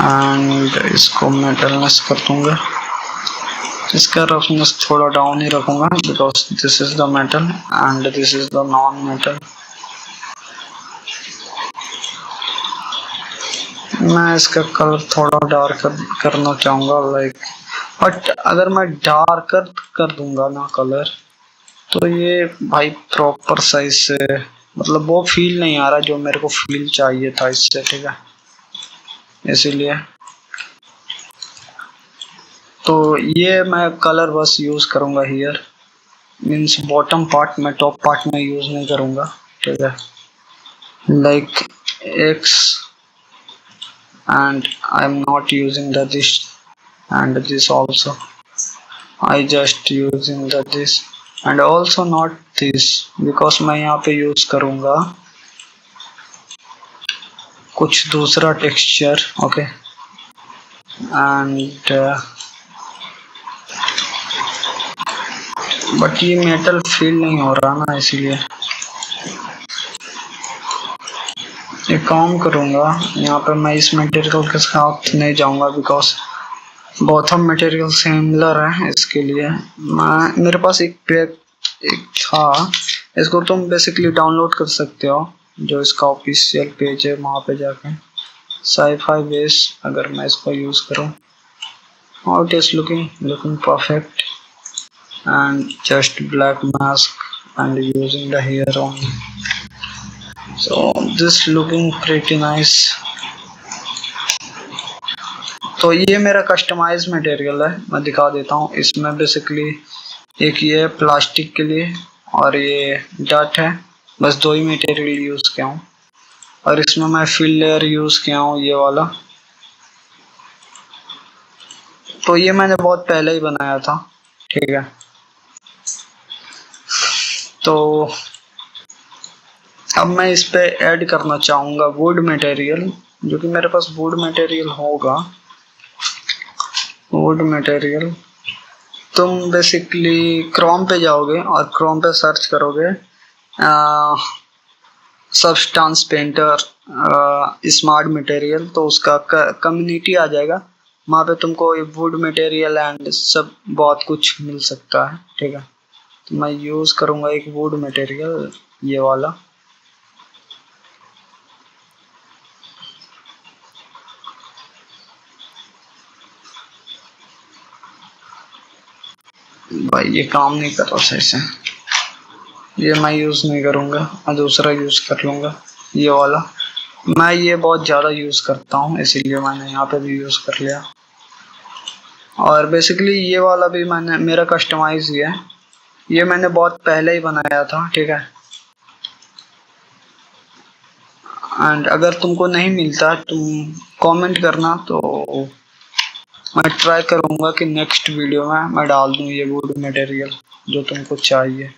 Speaker 1: एंड इसको मेटलनेस कर दूंगा, इसका रफनेस थोड़ा डाउन ही रखूंगा, because this is the metal and this is the non metal. मैं इसका कलर थोड़ा डार्क करना चाहूँगा लाइक, बट अगर मैं डार्क कर दूंगा ना कलर, तो ये भाई प्रॉपर साइज से मतलब वो फील नहीं आ रहा जो मेरे को फील चाहिए था इससे, ठीक है, इसीलिए। तो ये मैं कलर बस यूज करूंगा हियर, मीन्स बॉटम पार्ट में, टॉप पार्ट में यूज नहीं करूंगा, ठीक है, like x, and I'm not using the this and this also, I just using the this and also not this, because मैं यहाँ पे यूज करूँगा कुछ दूसरा टेक्सचर, ओके, एंड बट ये मेटल फील नहीं हो रहा ना, इसीलिए एक काम करूँगा, यहाँ पे मैं इस मटेरियल के साथ नहीं जाऊँगा बिकॉज बहुत हम मटेरियल सिमिलर है। इसके लिए मैं मेरे पास एक पैक एक था, इसको तुम बेसिकली डाउनलोड कर सकते हो, जो इसका ऑफिशियल पेज है वहाँ पे जाके साईफाई बेस। अगर मैं इसको यूज़ करूँ, और it is looking perfect and just black mask and using the hair on, so this looking pretty nice. तो ये मेरा कस्टमाइज मटेरियल है, मैं दिखा देता हूँ। इसमें बेसिकली एक ये प्लास्टिक के लिए और ये डट है, बस दो ही मटेरियल यूज़ किया हूँ। और इसमें मैं फिल लेयर यूज़ किया हूँ ये वाला। तो ये मैंने बहुत पहले ही बनाया था, ठीक है। तो अब मैं इस पे ऐड करना चाहूँगा वुड मटेरियल, जो कि मेरे पास वुड मटेरियल होगा। वुड मटेरियल तुम बेसिकली क्रोम पे जाओगे और क्रोम पे सर्च करोगे सबस्टांस पेंटर स्मार्ट मटेरियल, तो उसका कम्युनिटी आ जाएगा। वहाँ पे तुमको वुड मटेरियल एंड सब बहुत कुछ मिल सकता है, ठीक है। तो मैं यूज़ करूँगा एक वुड मटेरियल, ये वाला। भाई ये काम नहीं कर रहा सही से, ये मैं यूज़ नहीं करूँगा, मैं दूसरा यूज़ कर लूँगा, ये वाला। मैं ये बहुत ज़्यादा यूज़ करता हूँ, इसीलिए मैंने यहाँ पे भी यूज़ कर लिया। और बेसिकली ये वाला भी मेरा कस्टमाइज ही है, ये मैंने बहुत पहले ही बनाया था, ठीक है। एंड अगर तुमको नहीं मिलता तुम कमेंट करना, तो मैं ट्राई करूँगा कि नेक्स्ट वीडियो में मैं डाल दूँ ये वुड मटेरियल जो तुमको चाहिए।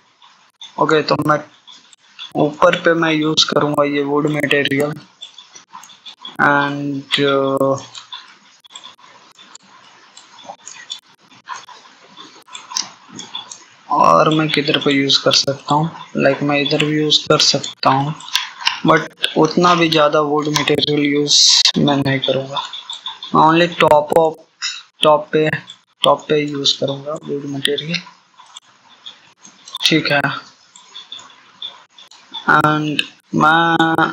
Speaker 1: ओके, तो मैं ऊपर पे मैं यूज़ करूँगा ये वुड मटेरियल एंड और मैं किधर पे यूज़ कर सकता हूँ, लाइक मैं इधर भी यूज़ कर सकता हूँ, बट उतना भी ज़्यादा वुड मटेरियल यूज़ मैं नहीं करूँगा। मैं ओनली टॉप पे यूज़ करूँगा वुड मटेरियल, ठीक है। एंड मैं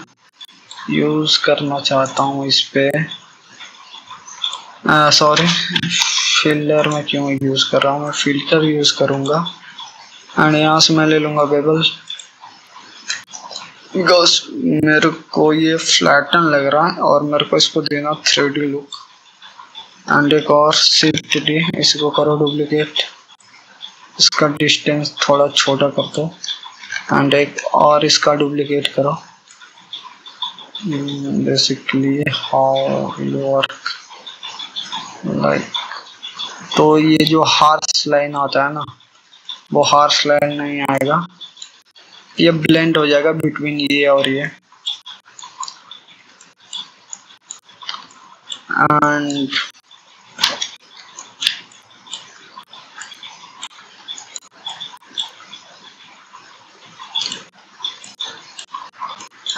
Speaker 1: यूज़ करना चाहता हूँ इस पे, सॉरी फिल्टर में क्यों यूज़ कर रहा हूँ, मैं फिल्टर यूज़ करूँगा। एंड यहाँ से मैं ले लूँगा बेबल, बिकॉज मेरे को ये फ्लैटन लग रहा है और मेरे को इसको देना 3D लुक। एंड एक और शिफ्ट डी, इसको करो डुप्लीकेट, इसका डिस्टेंस थोड़ा छोटा कर दो। एंड एक और इसका डुप्लीकेट करो। बेसिकली हाउ वर्क लाइक, तो ये जो हार्श लाइन आता है ना, वो हार्श लाइन नहीं आएगा, ये ब्लेंड हो जाएगा बिटवीन ये और ये। एंड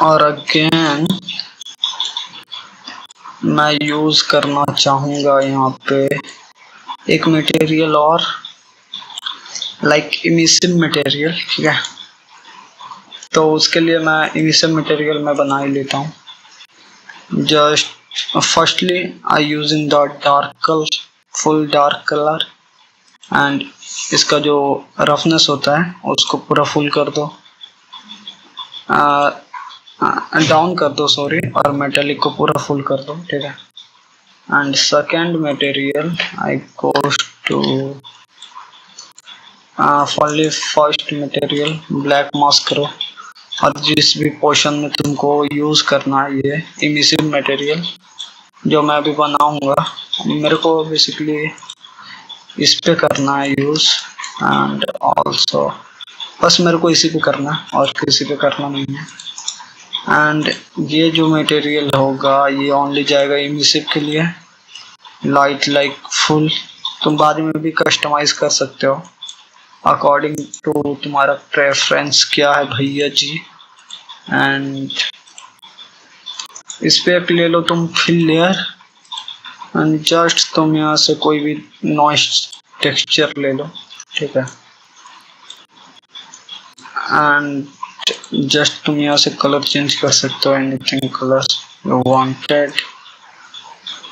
Speaker 1: और अगेन मैं यूज़ करना चाहूँगा यहाँ पे एक मटेरियल और, लाइक इमिसिव मटेरियल, ठीक है। तो उसके लिए मैं इमिसिव मटेरियल मैं बना ही लेता हूँ। Just firstly I using the full dark colour and इसका जो रफनेस होता है उसको पूरा फुल कर दो, डाउन कर दो सॉरी, और मेटेलिक को पूरा फुल कर दो, ठीक है। And second material I goes to follow first material black mask करो, और जिस भी पोर्शन में तुमको यूज़ करना है ये इमिसिव मटेरियल जो मैं अभी बनाऊंगा, मेरे को बेसिकली इस पे करना है यूज़। एंड ऑल्सो बस मेरे को इसी पे करना है और किसी पे करना नहीं है। एंड ये जो मटेरियल होगा ये ओनली जाएगा इमिसिव के लिए, लाइट लाइक फुल। तुम बाद में भी कस्टमाइज कर सकते हो, अकॉर्डिंग टू तुम्हारा प्रेफरेंस क्या है भैया जी। एंड इस पे ले लो तुम फिल लेयर एंड जस्ट तुम यहाँ से कोई भी नॉइस टेक्सचर ले लो, ठीक है। एंड जस्ट तुम यहाँ से कलर चेंज कर सकते हो, एनीथिंग कलर यू वांटेड।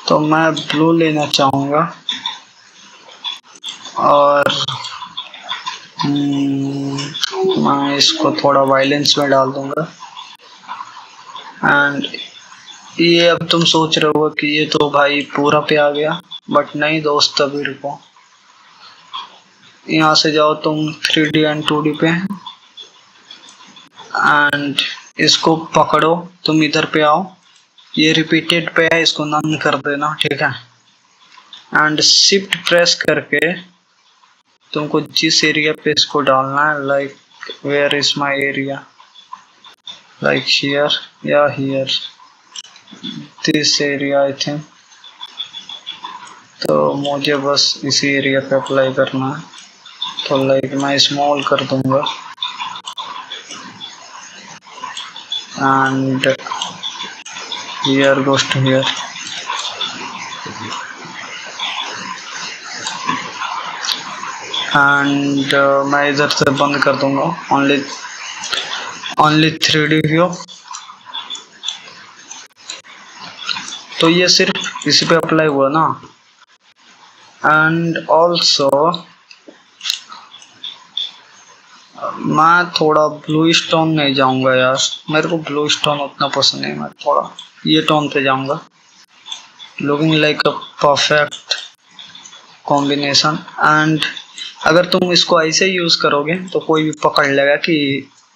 Speaker 1: तो मैं ब्लू लेना चाहूँगा और मैं इसको थोड़ा वायलेंस में डाल दूंगा। एंड ये अब तुम सोच रहे हो कि ये तो भाई पूरा पे आ गया, बट नहीं दोस्त, अभी रुको। यहाँ से जाओ तुम 3D एंड 2D पे एंड इसको पकड़ो, तुम इधर पे आओ, ये रिपीटेड पे है, इसको नन कर देना, ठीक है। एंड शिफ्ट प्रेस करके तुमको जिस एरिया पे इसको डालना है, like where is my area, like here या here, this area I think. तो मुझे बस इसी एरिया पे अप्लाई करना है, तो लाइक मैं स्मॉल कर दूंगा and here goes to here. And मैं इधर से बंद कर दूंगा, ओनली 3D व्यू। तो ये सिर्फ इसी पे अप्लाई हुआ ना। एंड ऑल्सो मैं थोड़ा ब्लू टोन नहीं जाऊंगा यार, मेरे को ब्लू टोन उतना पसंद नहीं, मैं थोड़ा ये टोन पे जाऊंगा, looking like a perfect combination. And अगर तुम इसको ऐसे यूज करोगे तो कोई भी पकड़ लेगा कि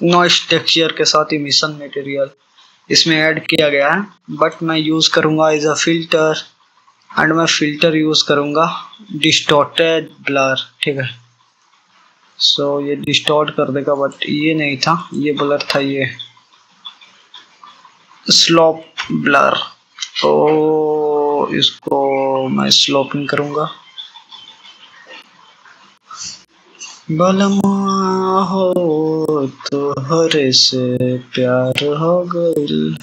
Speaker 1: नॉइस टेक्सचर के साथ इमिशन मटेरियल इसमें ऐड किया गया है, बट मैं यूज करूंगा एज अ फिल्टर। एंड मैं फिल्टर यूज करूंगा डिस्टॉर्टेड ब्लर, ठीक है। सो ये डिस्टॉर्ट कर देगा, बट ये नहीं था, ये ब्लर था, ये स्लोप ब्लर। तो इसको मैं स्लोपिंग करूंगा। बलमा हो तो हरे से प्यार हो गइल।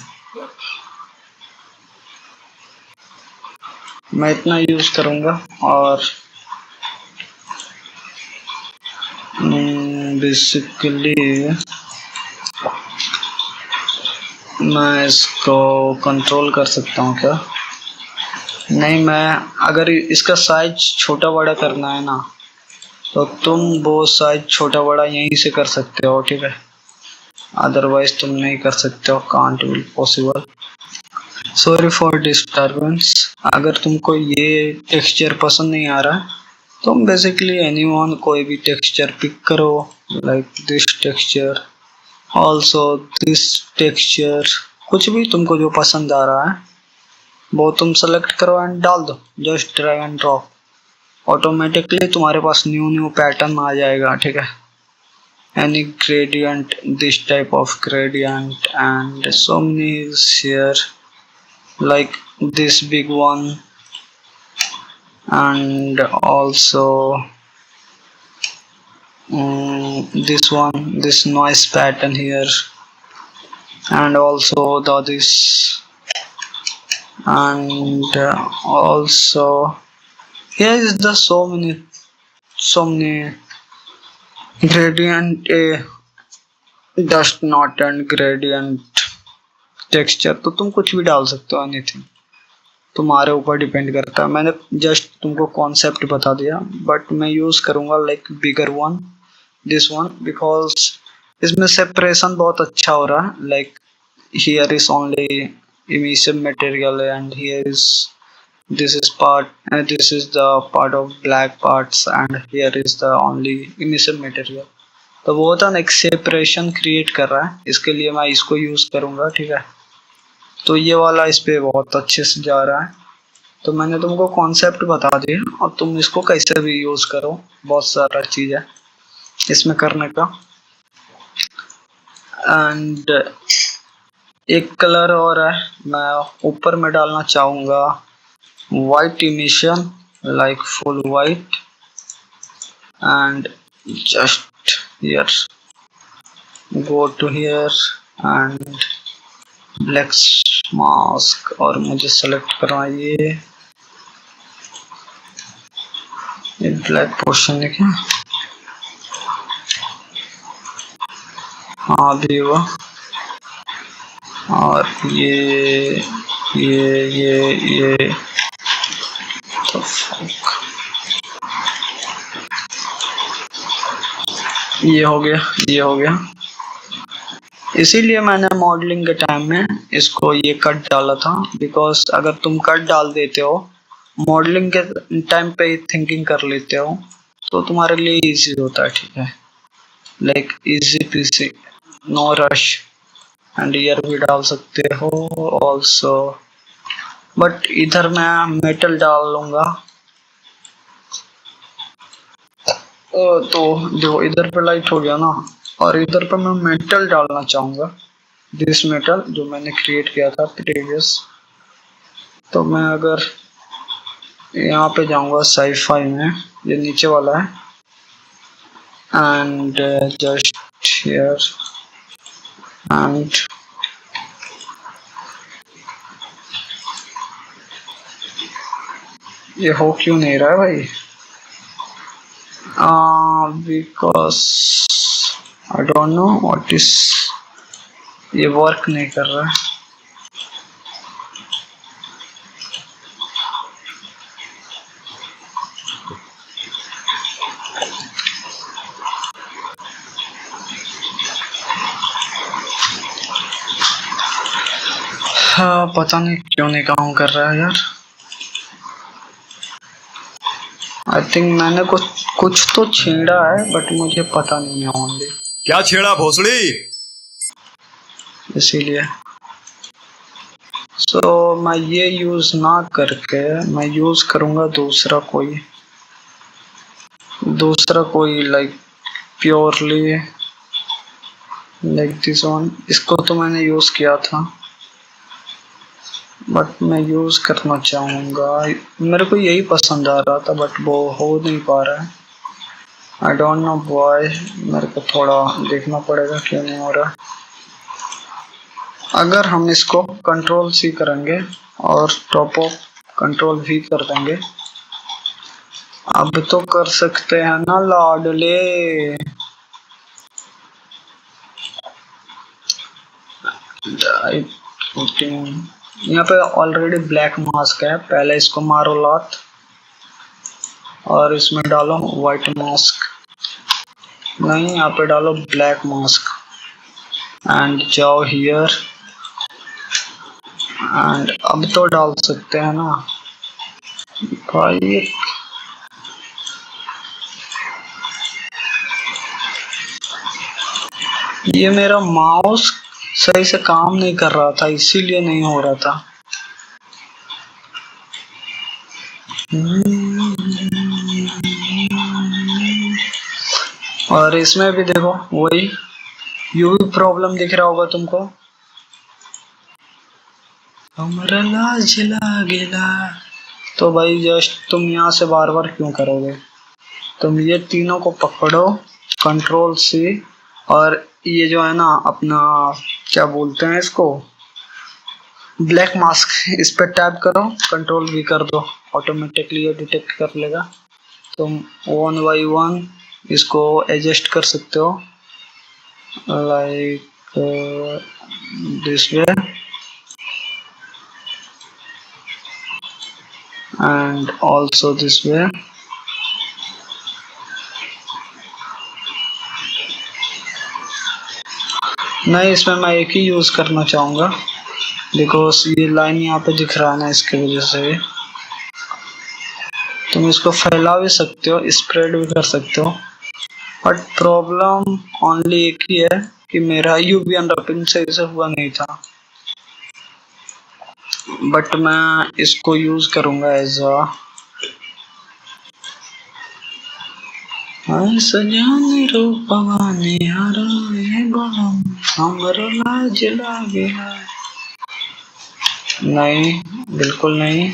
Speaker 1: मैं इतना यूज करूंगा और बेसिकली मैं इसको कंट्रोल कर सकता हूँ क्या? नहीं, मैं अगर इसका साइज छोटा बड़ा करना है ना, तो तुम वो साइज छोटा बड़ा यहीं से कर सकते हो, ठीक है। अदरवाइज तुम नहीं कर सकते हो, can't will possible. Sorry for disturbance. अगर तुमको ये टेक्सचर पसंद नहीं आ रहा है, तुम बेसिकली एनीवन कोई भी टेक्सचर पिक करो, like this texture, also this texture, कुछ भी तुमको जो पसंद आ रहा है वो तुम सेलेक्ट करो एंड डाल दो, just drag and drop. Automatically तुम्हारे पास न्यू पैटर्न आ जाएगा, ठीक है। Any gradient, this type of gradient, and so many is here, like this big one, and also this one, this noise pattern here, and also this, and also here is the so many gradient dust not and gradient texture. तो तुम कुछ भी डाल सकते हो, anything तुम्हारे ऊपर depend करता है। मैंने जस्ट तुमको कॉन्सेप्ट बता दिया, बट मैं यूज करूंगा like bigger one, this one, because इसमें सेपरेशन बहुत अच्छा हो रहा है। Like here is only emission material and here is this is part and this is the part of black parts and here is the only emission material। तो वो होता है, एक सेपरेशन क्रिएट कर रहा है, इसके लिए मैं इसको यूज करूंगा, ठीक है। तो ये वाला इस पे बहुत अच्छे से जा रहा है। तो मैंने तुमको कॉन्सेप्ट बता दिया और तुम इसको कैसे भी यूज करो, बहुत सारा चीज है इसमें करने का। एंड एक कलर और है, मैं ऊपर में डालना चाहूंगा white emission, like full white, and just here, go to here and black mask, और मुझे सेलेक्ट करना ये ब्लैक पोर्शन है क्या? हाँ भी हुआ। और ये तो ये हो गया। इसीलिए मैंने मॉडलिंग के टाइम में इसको ये कट डाला था, बिकॉज अगर तुम कट डाल देते हो मॉडलिंग के टाइम पे ही थिंकिंग कर लेते हो तो तुम्हारे लिए इजी होता है, ठीक है, like easy peasy, no rush. And ear भी डाल सकते हो ऑल्सो, बट इधर मैं मेटल डाल लूंगा। तो देखो इधर पे लाइट हो गया ना, और इधर पे मैं मेटल डालना चाहूंगा, दिस मेटल जो मैंने क्रिएट किया था प्रीवियस। तो मैं अगर यहाँ पे जाऊंगा साईफाई में, ये नीचे वाला है, एंड जस्ट हियर, एंड ये हो क्यों नहीं रहा है भाई? Because I don't know what is, ये वर्क नहीं कर रहा है। हाँ पता नहीं क्यों नहीं काम कर रहा है यार। आई थिंक मैंने कुछ तो छेड़ा है, बट मुझे पता नहीं है ओनली
Speaker 2: क्या छेड़ा भोसड़ी,
Speaker 1: इसीलिए। सो मैं ये यूज ना करके मैं यूज करूंगा दूसरा कोई like purely like this one. इसको तो मैंने यूज किया था, बट मैं यूज करना चाहूंगा, मेरे को यही पसंद आ रहा था बट वो हो नहीं पा रहा है। आई डोंट नो व्हाई, मेरे को थोड़ा देखना पड़ेगा क्यों नहीं हो रहा। अगर हम इसको कंट्रोल सी करेंगे और टॉप ऑफ कंट्रोल भी कर देंगे, अब तो कर सकते हैं ना लाडले। यहाँ पे ऑलरेडी ब्लैक मास्क है, पहले इसको मारो लात और इसमें डालो व्हाइट मास्क, नहीं यहाँ पे डालो ब्लैक मास्क, एंड जाओ हियर, एंड अब तो डाल सकते हैं ना भाई। ये मेरा माउस सही से काम नहीं कर रहा था, इसीलिए नहीं हो रहा था। और इसमें भी देखो वही यूवी प्रॉब्लम दिख रहा होगा तुमको, हमरा लाज लागेला। तो भाई जस्ट तुम यहाँ से बार बार क्यों करोगे? तुम ये तीनों को पकड़ो, कंट्रोल सी, और ये जो है ना अपना क्या बोलते हैं इसको, ब्लैक मास्क, इस पे टैप करो, कंट्रोल भी कर दो, ऑटोमेटिकली ये डिटेक्ट कर लेगा। तुम वन बाई वन इसको एडजस्ट कर सकते हो, like this way, and also this way. नहीं, इसमें मैं एक ही यूज करना चाहूंगा, बिकॉज ये लाइन यहाँ पे दिख रहा है ना, इसकी वजह से। तुम इसको फैला भी सकते हो, स्प्रेड भी कर सकते हो, बट प्रॉब्लम ओनली एक ही है कि मेरा यूवी अनरैपिंग सही से हुआ नहीं था, बट मैं इसको यूज करूंगा एज अ सजाने रूपवा निहारा ये बलम हमरो लाज लागेला। नहीं, बिल्कुल नहीं।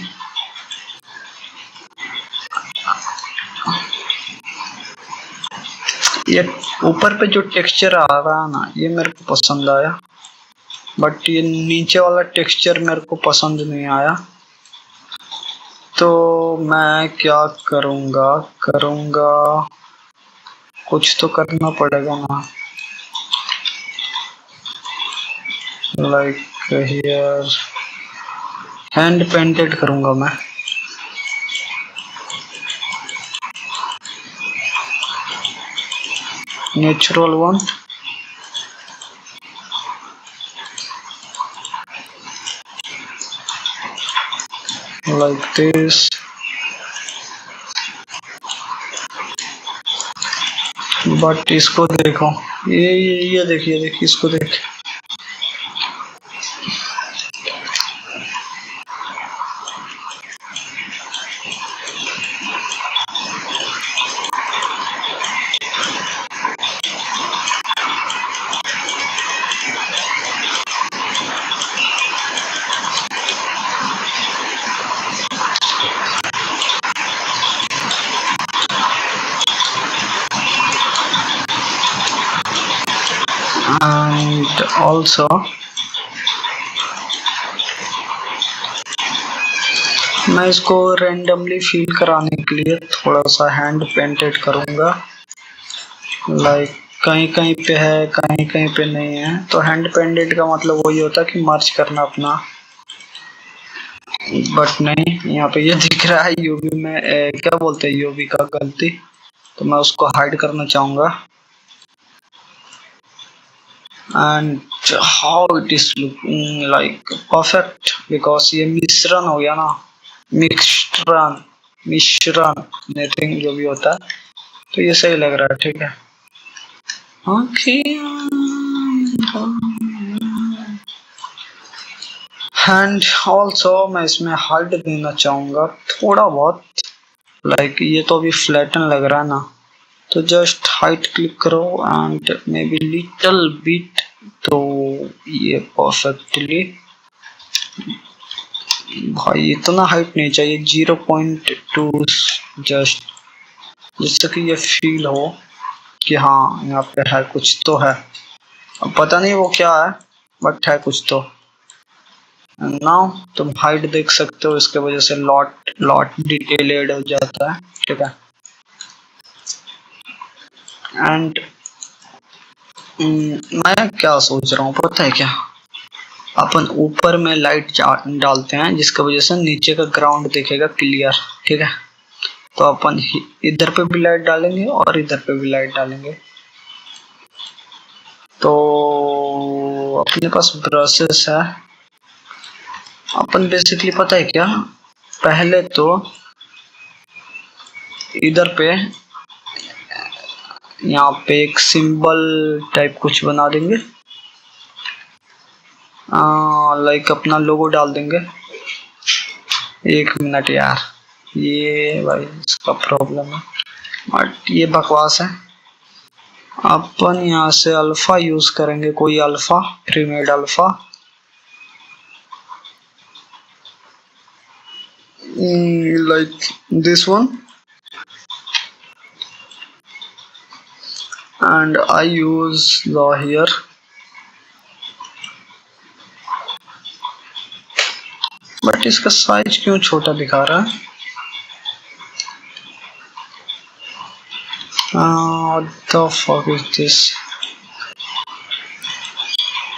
Speaker 1: ये ऊपर पे जो टेक्सचर आ रहा है ना, ये मेरे को पसंद आया, बट ये नीचे वाला टेक्सचर मेरे को पसंद नहीं आया। तो मैं क्या करूँगा, कुछ तो करना पड़ेगा ना, लाइक हियर हैंड पेंटेड करूँगा मैं। Natural one, like this, but इसको देखो, ये देखिए इसको देख। एंड ऑल्सो मैं इसको रेंडमली फील कराने के लिए थोड़ा सा हैंड पेंटेड करूँगा, लाइक कहीं कहीं पे है, कहीं कहीं पे नहीं है। तो हैंड पेंटेड का मतलब वही होता है कि मर्ज करना अपना, बट नहीं, यहाँ पे ये दिख रहा है यूवी में क्या बोलते हैं, यूवी का गलती, तो मैं उसको हाइड करना चाहूँगा। And how it is looking like perfect, because ये मिश्रण हो गया ना, मिश्रण नेटिंग जो भी होता है, तो ये सही लग रहा है। ठीक है, एंड ऑल्सो मैं इसमें हाइट देना चाहूँगा थोड़ा बहुत, लाइक ये तो अभी फ्लैटन लग रहा है ना, तो जस्ट हाइट क्लिक करो and may be little bit, तो ये परफेक्टली, भाई इतना हाइट नहीं चाहिए, 0.2, जस्ट जिससे कि ये फील हो कि हाँ यहाँ पे है, कुछ तो है। अब पता नहीं वो क्या है, बट है कुछ तो। नाउ तुम हाइट देख सकते हो, इसके वजह से लॉट डिटेलेड हो जाता है। ठीक है, एंड मैं क्या सोच रहा हूँ पता है क्या, अपन ऊपर में लाइट डालते हैं जिसकी वजह से नीचे का ग्राउंड दिखेगा क्लियर। ठीक है, तो अपन इधर पे भी लाइट डालेंगे और इधर पे भी लाइट डालेंगे। तो अपने पास ब्रशेस है, अपन बेसिकली पता है क्या, पहले तो इधर पे यहाँ पे एक सिंबल टाइप कुछ बना देंगे, लाइक अपना लोगो डाल देंगे। एक मिनट यार, ये भाई इसका प्रॉब्लम है, बट ये बकवास है। अपन यहाँ से अल्फा यूज करेंगे, कोई alpha, premade alpha, like this one, and I use the here, but इसका साइज क्यों छोटा दिखा रहा है, what the fuck is this?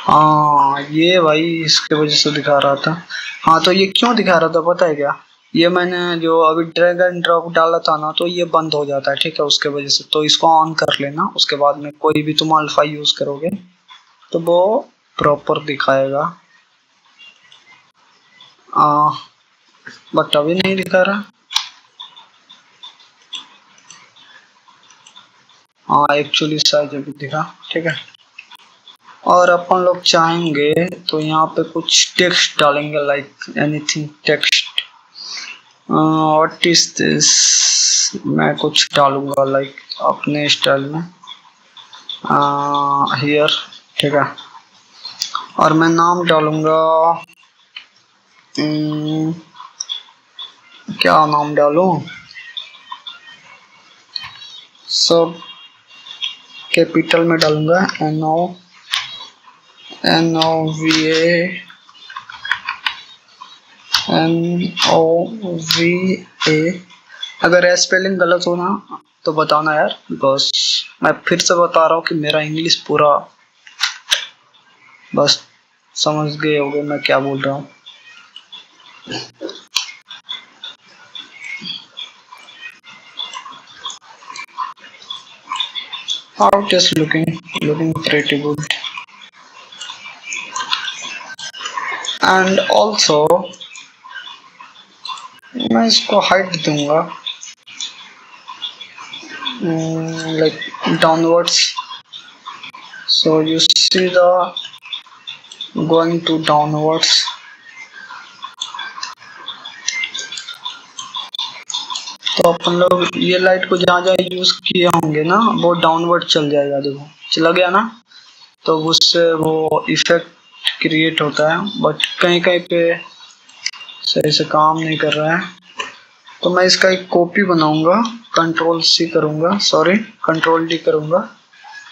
Speaker 1: हाँ ये भाई इसके वजह से दिखा रहा था। हाँ तो ये क्यों दिखा रहा था पता है क्या, ये मैंने जो अभी ड्रैग एंड ड्रॉप डाला था ना, तो ये बंद हो जाता है। ठीक है, उसके वजह से, तो इसको ऑन कर लेना, उसके बाद में कोई भी तुम अल्फा यूज करोगे तो वो प्रॉपर दिखाएगा। बट अभी नहीं दिखा रहा। हाँ एक्चुअली साइज अभी दिखा। ठीक है, और अपन लोग चाहेंगे तो यहाँ पे कुछ टेक्स्ट डालेंगे, like anything text. What is this, मैं कुछ डालूंगा लाइक अपने स्टाइल में, हियर। ठीक है, और मैं नाम डालूंगा, क्या नाम डालूं, सब कैपिटल में डालूंगा NOVA। अगर स्पेलिंग गलत हो ना तो बताना यार, बिकॉज मैं फिर से बता रहा हूँ कि मेरा इंग्लिश पूरा बस समझ गए होगे मैं क्या बोल रहा हूँ। How it is looking pretty good, and also मैं इसको हाइट दूंगा like downwards, so you see the going to downwards। तो अपन लोग ये लाइट को जहाँ जहाँ यूज किए होंगे ना वो डाउनवर्ड चल जाएगा, देखो चला गया ना, तो उससे वो इफेक्ट क्रिएट होता है, बट कहीं कहीं पे सही से काम नहीं कर रहा है। तो मैं इसका एक कॉपी बनाऊंगा, कंट्रोल डी करूंगा,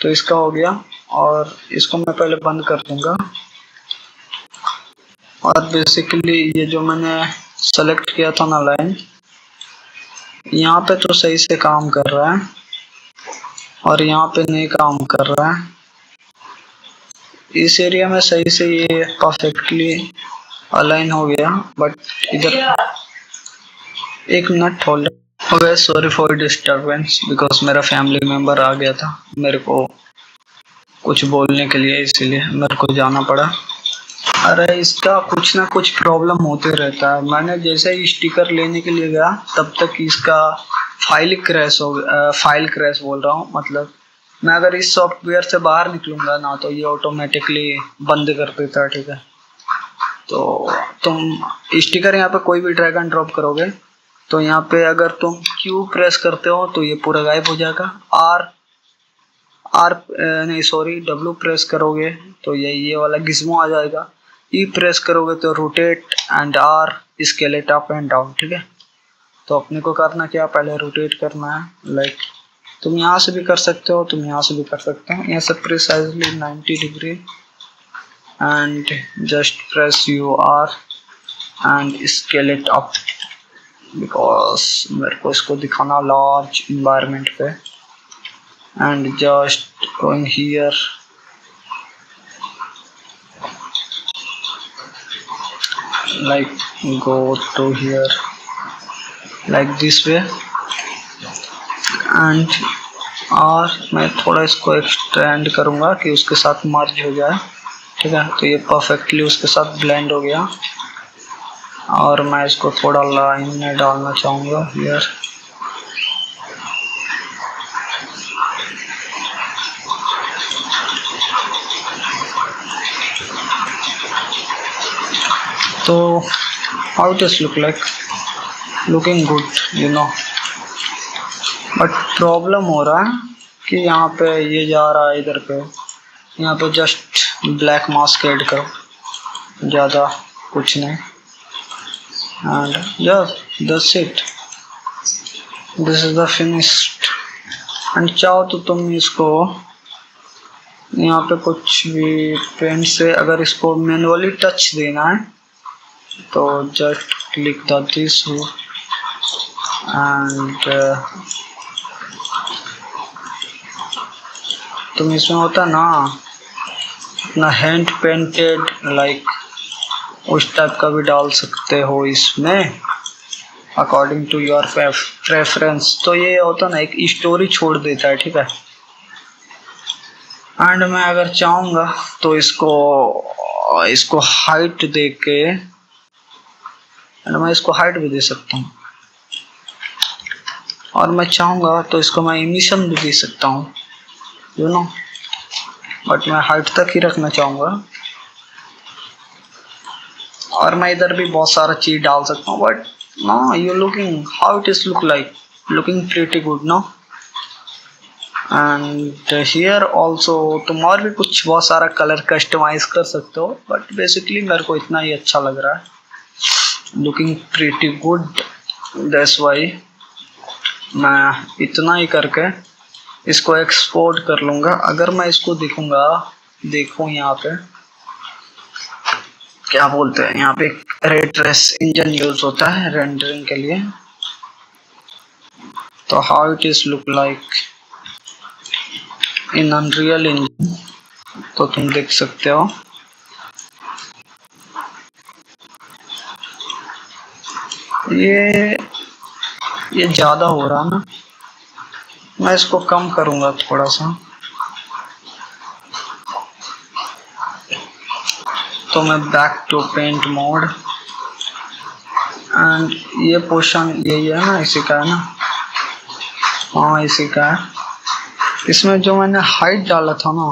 Speaker 1: तो इसका हो गया, और इसको मैं पहले बंद कर दूंगा। और बेसिकली ये जो मैंने सेलेक्ट किया था ना लाइन, यहाँ पे तो सही से काम कर रहा है और यहाँ पे नहीं काम कर रहा है। इस एरिया में सही से ये परफेक्टली अलाइन हो गया, बट इधर एक minute hold. Okay, sorry for disturbance, because मेरा फैमिली मेम्बर आ गया था मेरे को कुछ बोलने के लिए, इसीलिए मेरे को जाना पड़ा। अरे इसका कुछ ना कुछ प्रॉब्लम होते रहता है। मैंने जैसे ही स्टिकर लेने के लिए गया तब तक इसका फाइल क्रैश बोल रहा हूँ, मतलब मैं अगर इस सॉफ्टवेयर से बाहर निकलूंगा ना तो ये ऑटोमेटिकली बंद कर देता है, ठीक है। तो तुम स्टिकर यहाँ पे कोई भी ड्रैग एंड ड्रॉप करोगे तो यहाँ पे अगर तुम Q प्रेस करते हो तो ये पूरा गायब हो जाएगा। W प्रेस करोगे तो ये वाला गिज्मो आ जाएगा। E प्रेस करोगे तो rotate, and R scale it up and down, ठीक है। तो अपने को करना क्या, पहले रोटेट करना है, लाइक तुम यहाँ से भी कर सकते हो, तुम यहाँ से भी कर सकते हो, यहाँ से precisely 90 degree, and just press UR and scale it up, because मेरे को इसको दिखाना लार्ज इन्वायरमेंट पे, and just going here, like go to here like this way, and और मैं थोड़ा इसको एक्सटेंड करूँगा कि उसके साथ मर्ज हो जाए, ठीक है। तो ये परफेक्टली उसके साथ ब्लेंड हो गया, और मैं इसको थोड़ा लाइन में डालना चाहूँगा हियर। तो how it is looking good, you know, but problem हो रहा है कि यहाँ पे ये जा रहा है इधर पे, यहाँ पे जस्ट ब्लैक मास्क ऐड करो, ज़्यादा कुछ नहीं, and just that's it, this is the finished. And चाहो तो तुम इसको यहाँ पे कुछ भी पेन से अगर इसको मैनुअली टच देना है तो just click the this and तुम इसमें होता ना अपना हैंड पेंटेड लाइक उस टाइप का भी डाल सकते हो इसमें, अकॉर्डिंग टू योर प्रेफरेंस। तो ये होता ना एक स्टोरी छोड़ देता है, ठीक है। एंड मैं अगर चाहूँगा तो इसको हाइट दे के, एंड मैं इसको हाइट भी दे सकता हूँ, और मैं चाहूँगा तो इसको मैं इमिशन भी दे सकता हूँ, यू नो, बट मैं हाइट तक ही रखना चाहूँगा। और मैं इधर भी बहुत सारा चीज डाल सकता हूँ, but no you looking how it is looking pretty good, no. And here also तुम और भी कुछ बहुत सारा कलर कस्टमाइज कर सकते हो, बट बेसिकली मेरे को इतना ही अच्छा लग रहा है, looking pretty good, that's why मैं इतना ही करके इसको एक्सपोर्ट कर लूँगा। अगर मैं इसको दिखूँगा, देखो यहाँ पे क्या बोलते हैं, यहाँ पे रे ट्रेस इंजन यूज होता है रेंडरिंग के लिए। तो how it is look like in unreal engine, तो तुम देख सकते हो। ये ज़्यादा हो रहा ना, मैं इसको कम करूँगा थोड़ा सा। तो मैं back to paint mode, and ये पोर्शन यही है ना, इसी का है ना, हाँ इसी का है। इसमें जो मैंने हाइट डाला था ना,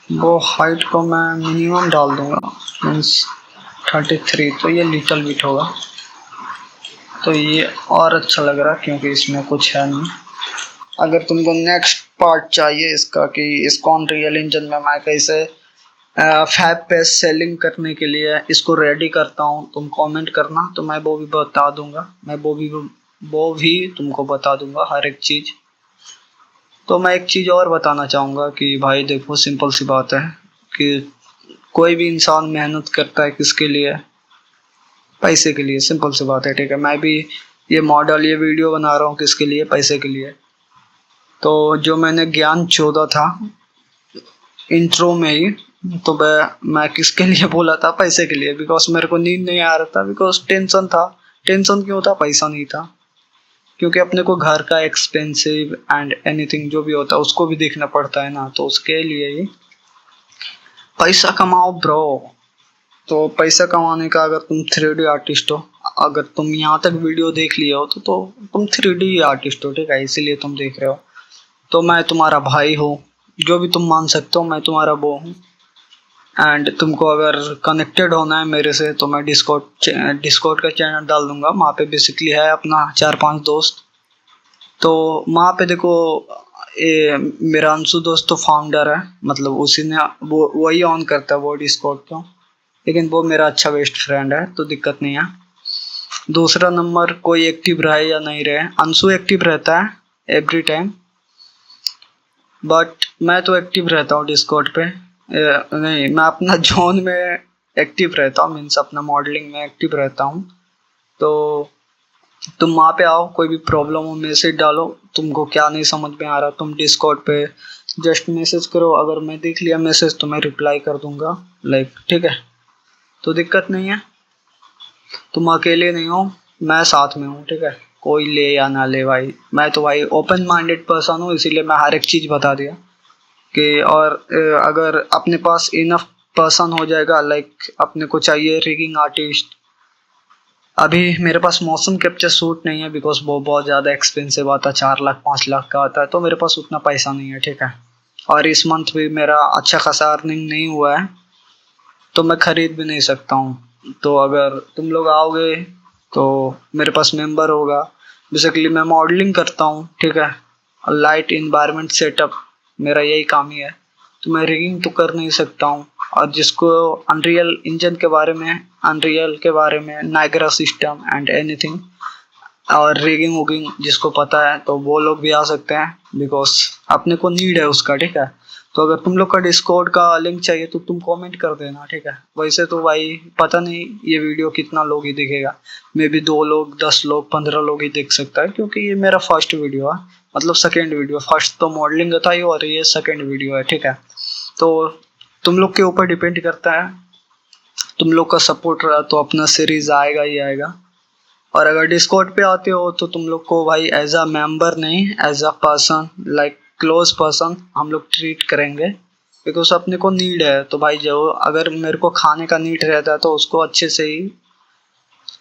Speaker 1: वो हाइट को मैं मिनिमम डाल दूंगा, मीन्स 33। तो ये लिटिल बिट होगा, तो ये और अच्छा लग रहा है क्योंकि इसमें कुछ है नहीं। अगर तुमको नेक्स्ट पार्ट चाहिए इसका कि इसको अनरियल इंजन में मैं कैसे फैब पे सेलिंग करने के लिए इसको रेडी करता हूँ, तुम कमेंट करना, तो मैं वो भी बता दूंगा। मैं वो भी तुमको बता दूंगा हर एक चीज़। तो मैं एक चीज़ और बताना चाहूँगा कि भाई देखो, सिंपल सी बात है कि कोई भी इंसान मेहनत करता है किसके लिए, पैसे के लिए। सिंपल सी बात है, ठीक है। मैं भी ये वीडियो बना रहा हूँ किसके लिए, पैसे के लिए। तो जो मैंने ज्ञान चोदा था इंट्रो में ही, तो मैं किसके लिए बोला था, पैसे के लिए। बिकॉज मेरे को नींद नहीं आ रहा था, बिकॉज टेंशन था। टेंशन क्यों था, पैसा नहीं था। क्योंकि अपने को घर का एक्सपेंसिव एंड एनीथिंग जो भी होता है उसको भी देखना पड़ता है ना, तो उसके लिए ही पैसा कमाओ ब्रो। तो पैसा कमाने का, अगर तुम 3D आर्टिस्ट हो, अगर तुम यहाँ तक वीडियो देख लिए हो तो तुम 3D आर्टिस्ट हो, ठीक है, इसीलिए तुम देख रहे हो। तो मैं तुम्हारा भाई हूँ, जो भी तुम मान सकते हो, मैं तुम्हारा वो हूँ। एंड तुमको अगर कनेक्टेड होना है मेरे से, तो मैं डिस्कॉर्ड का चैनल डाल दूंगा। वहाँ पे बेसिकली है अपना 4-5 दोस्त। तो वहाँ पे देखो, ये मेरा अंशु दोस्त तो फाउंडर है, मतलब उसी ने वो वही ऑन करता है वो डिस्कॉर्ड को, लेकिन वो मेरा अच्छा बेस्ट फ्रेंड है, तो दिक्कत नहीं है। दूसरा नंबर, कोई एक्टिव रहे या नहीं रहे, अंशु एक्टिव रहता है एवरी टाइम, बट मैं तो एक्टिव रहता हूँ डिस्कॉर्ड पे। नहीं, मैं अपना जोन में एक्टिव रहता हूँ, मीन्स अपना मॉडलिंग में एक्टिव रहता हूँ। तो तुम वहाँ पे आओ, कोई भी प्रॉब्लम हो मैसेज डालो, तुमको क्या नहीं समझ में आ रहा तुम डिस्कॉर्ड पे जस्ट मैसेज करो। अगर मैं देख लिया मैसेज तो मैं रिप्लाई कर दूंगा, लाइक, ठीक है। तो दिक्कत नहीं है, तुम अकेले नहीं हो, मैं साथ में हूँ, ठीक है। कोई ले या ना ले भाई, मैं तो भाई ओपन माइंडेड पर्सन हूँ, इसीलिए मैं हर एक चीज़ बता दिया कि। और अगर अपने पास इनफ पर्सन हो जाएगा, लाइक अपने को चाहिए रिगिंग आर्टिस्ट। अभी मेरे पास मोशन कैप्चर सूट नहीं है, बिकॉज वो बहुत ज़्यादा एक्सपेंसिव आता है, 4 लाख 5 लाख का आता है, तो मेरे पास उतना पैसा नहीं है, ठीक है। और इस मंथ भी मेरा अच्छा खासा अर्निंग नहीं हुआ है, तो मैं खरीद भी नहीं सकता हूँ। तो अगर तुम लोग आओगे तो मेरे पास मेंबर होगा। बेसिकली मैं मॉडलिंग करता हूँ, ठीक है, लाइट इन्वायरमेंट सेटअप मेरा यही काम ही है। तो मैं रिगिंग तो कर नहीं सकता हूँ। और जिसको अनरियल इंजन के बारे में, अनरियल के बारे में, नाइग्रा सिस्टम एंड एनीथिंग और रिगिंग वुगिंग जिसको पता है, तो वो लोग भी आ सकते हैं, बिकॉज अपने को नीड है उसका, ठीक है। तो अगर तुम लोग का डिस्कॉर्ड का लिंक चाहिए तो तुम कमेंट कर देना, ठीक है। वैसे तो भाई पता नहीं ये वीडियो कितना लोग ही देखेगा, मे बी 2 लोग, 10 लोग, 15 लोग ही देख सकता है, क्योंकि ये मेरा फर्स्ट वीडियो है, मतलब सेकेंड वीडियो। फर्स्ट तो मॉडलिंग का था ही, और ये सेकेंड वीडियो है, ठीक है। तो तुम लोग के ऊपर डिपेंड करता है, तुम लोग का सपोर्ट रहा तो अपना सीरीज आएगा ही आएगा। और अगर डिस्कॉर्ड पे आते हो तो तुम लोग को भाई एज अ मेंबर नहीं, as a person, like close person हम लोग ट्रीट करेंगे, बिकॉज अपने को नीड है। तो भाई जो अगर मेरे को खाने का नीड रहता है तो उसको अच्छे से ही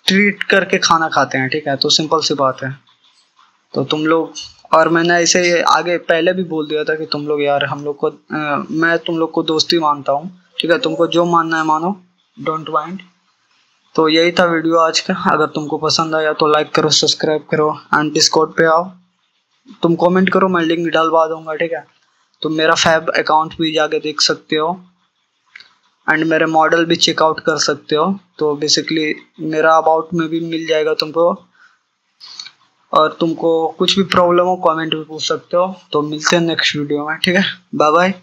Speaker 1: ट्रीट करके खाना खाते हैं, ठीक है। तो सिंपल सी बात है। तो तुम लोग, और मैंने ऐसे आगे पहले भी बोल दिया था कि तुम लोग यार हम लोग को मैं तुम लोग को दोस्ती मानता हूँ, ठीक है। तुमको जो मानना है मानो, डोंट माइंड। तो यही था वीडियो आज का। अगर तुमको पसंद आया तो लाइक करो, सब्सक्राइब करो, एंड डिस्कॉर्ड पे आओ, तुम कमेंट करो, मैं लिंक डलवा दूंगा, ठीक है। तुम मेरा फैब अकाउंट भी जाके देख सकते हो, एंड मेरे मॉडल भी चेकआउट कर सकते हो। तो बेसिकली मेरा अबाउट में भी मिल जाएगा तुमको, और तुमको कुछ भी प्रॉब्लम हो कमेंट में पूछ सकते हो। तो मिलते हैं नेक्स्ट वीडियो में, ठीक है, बाय बाय।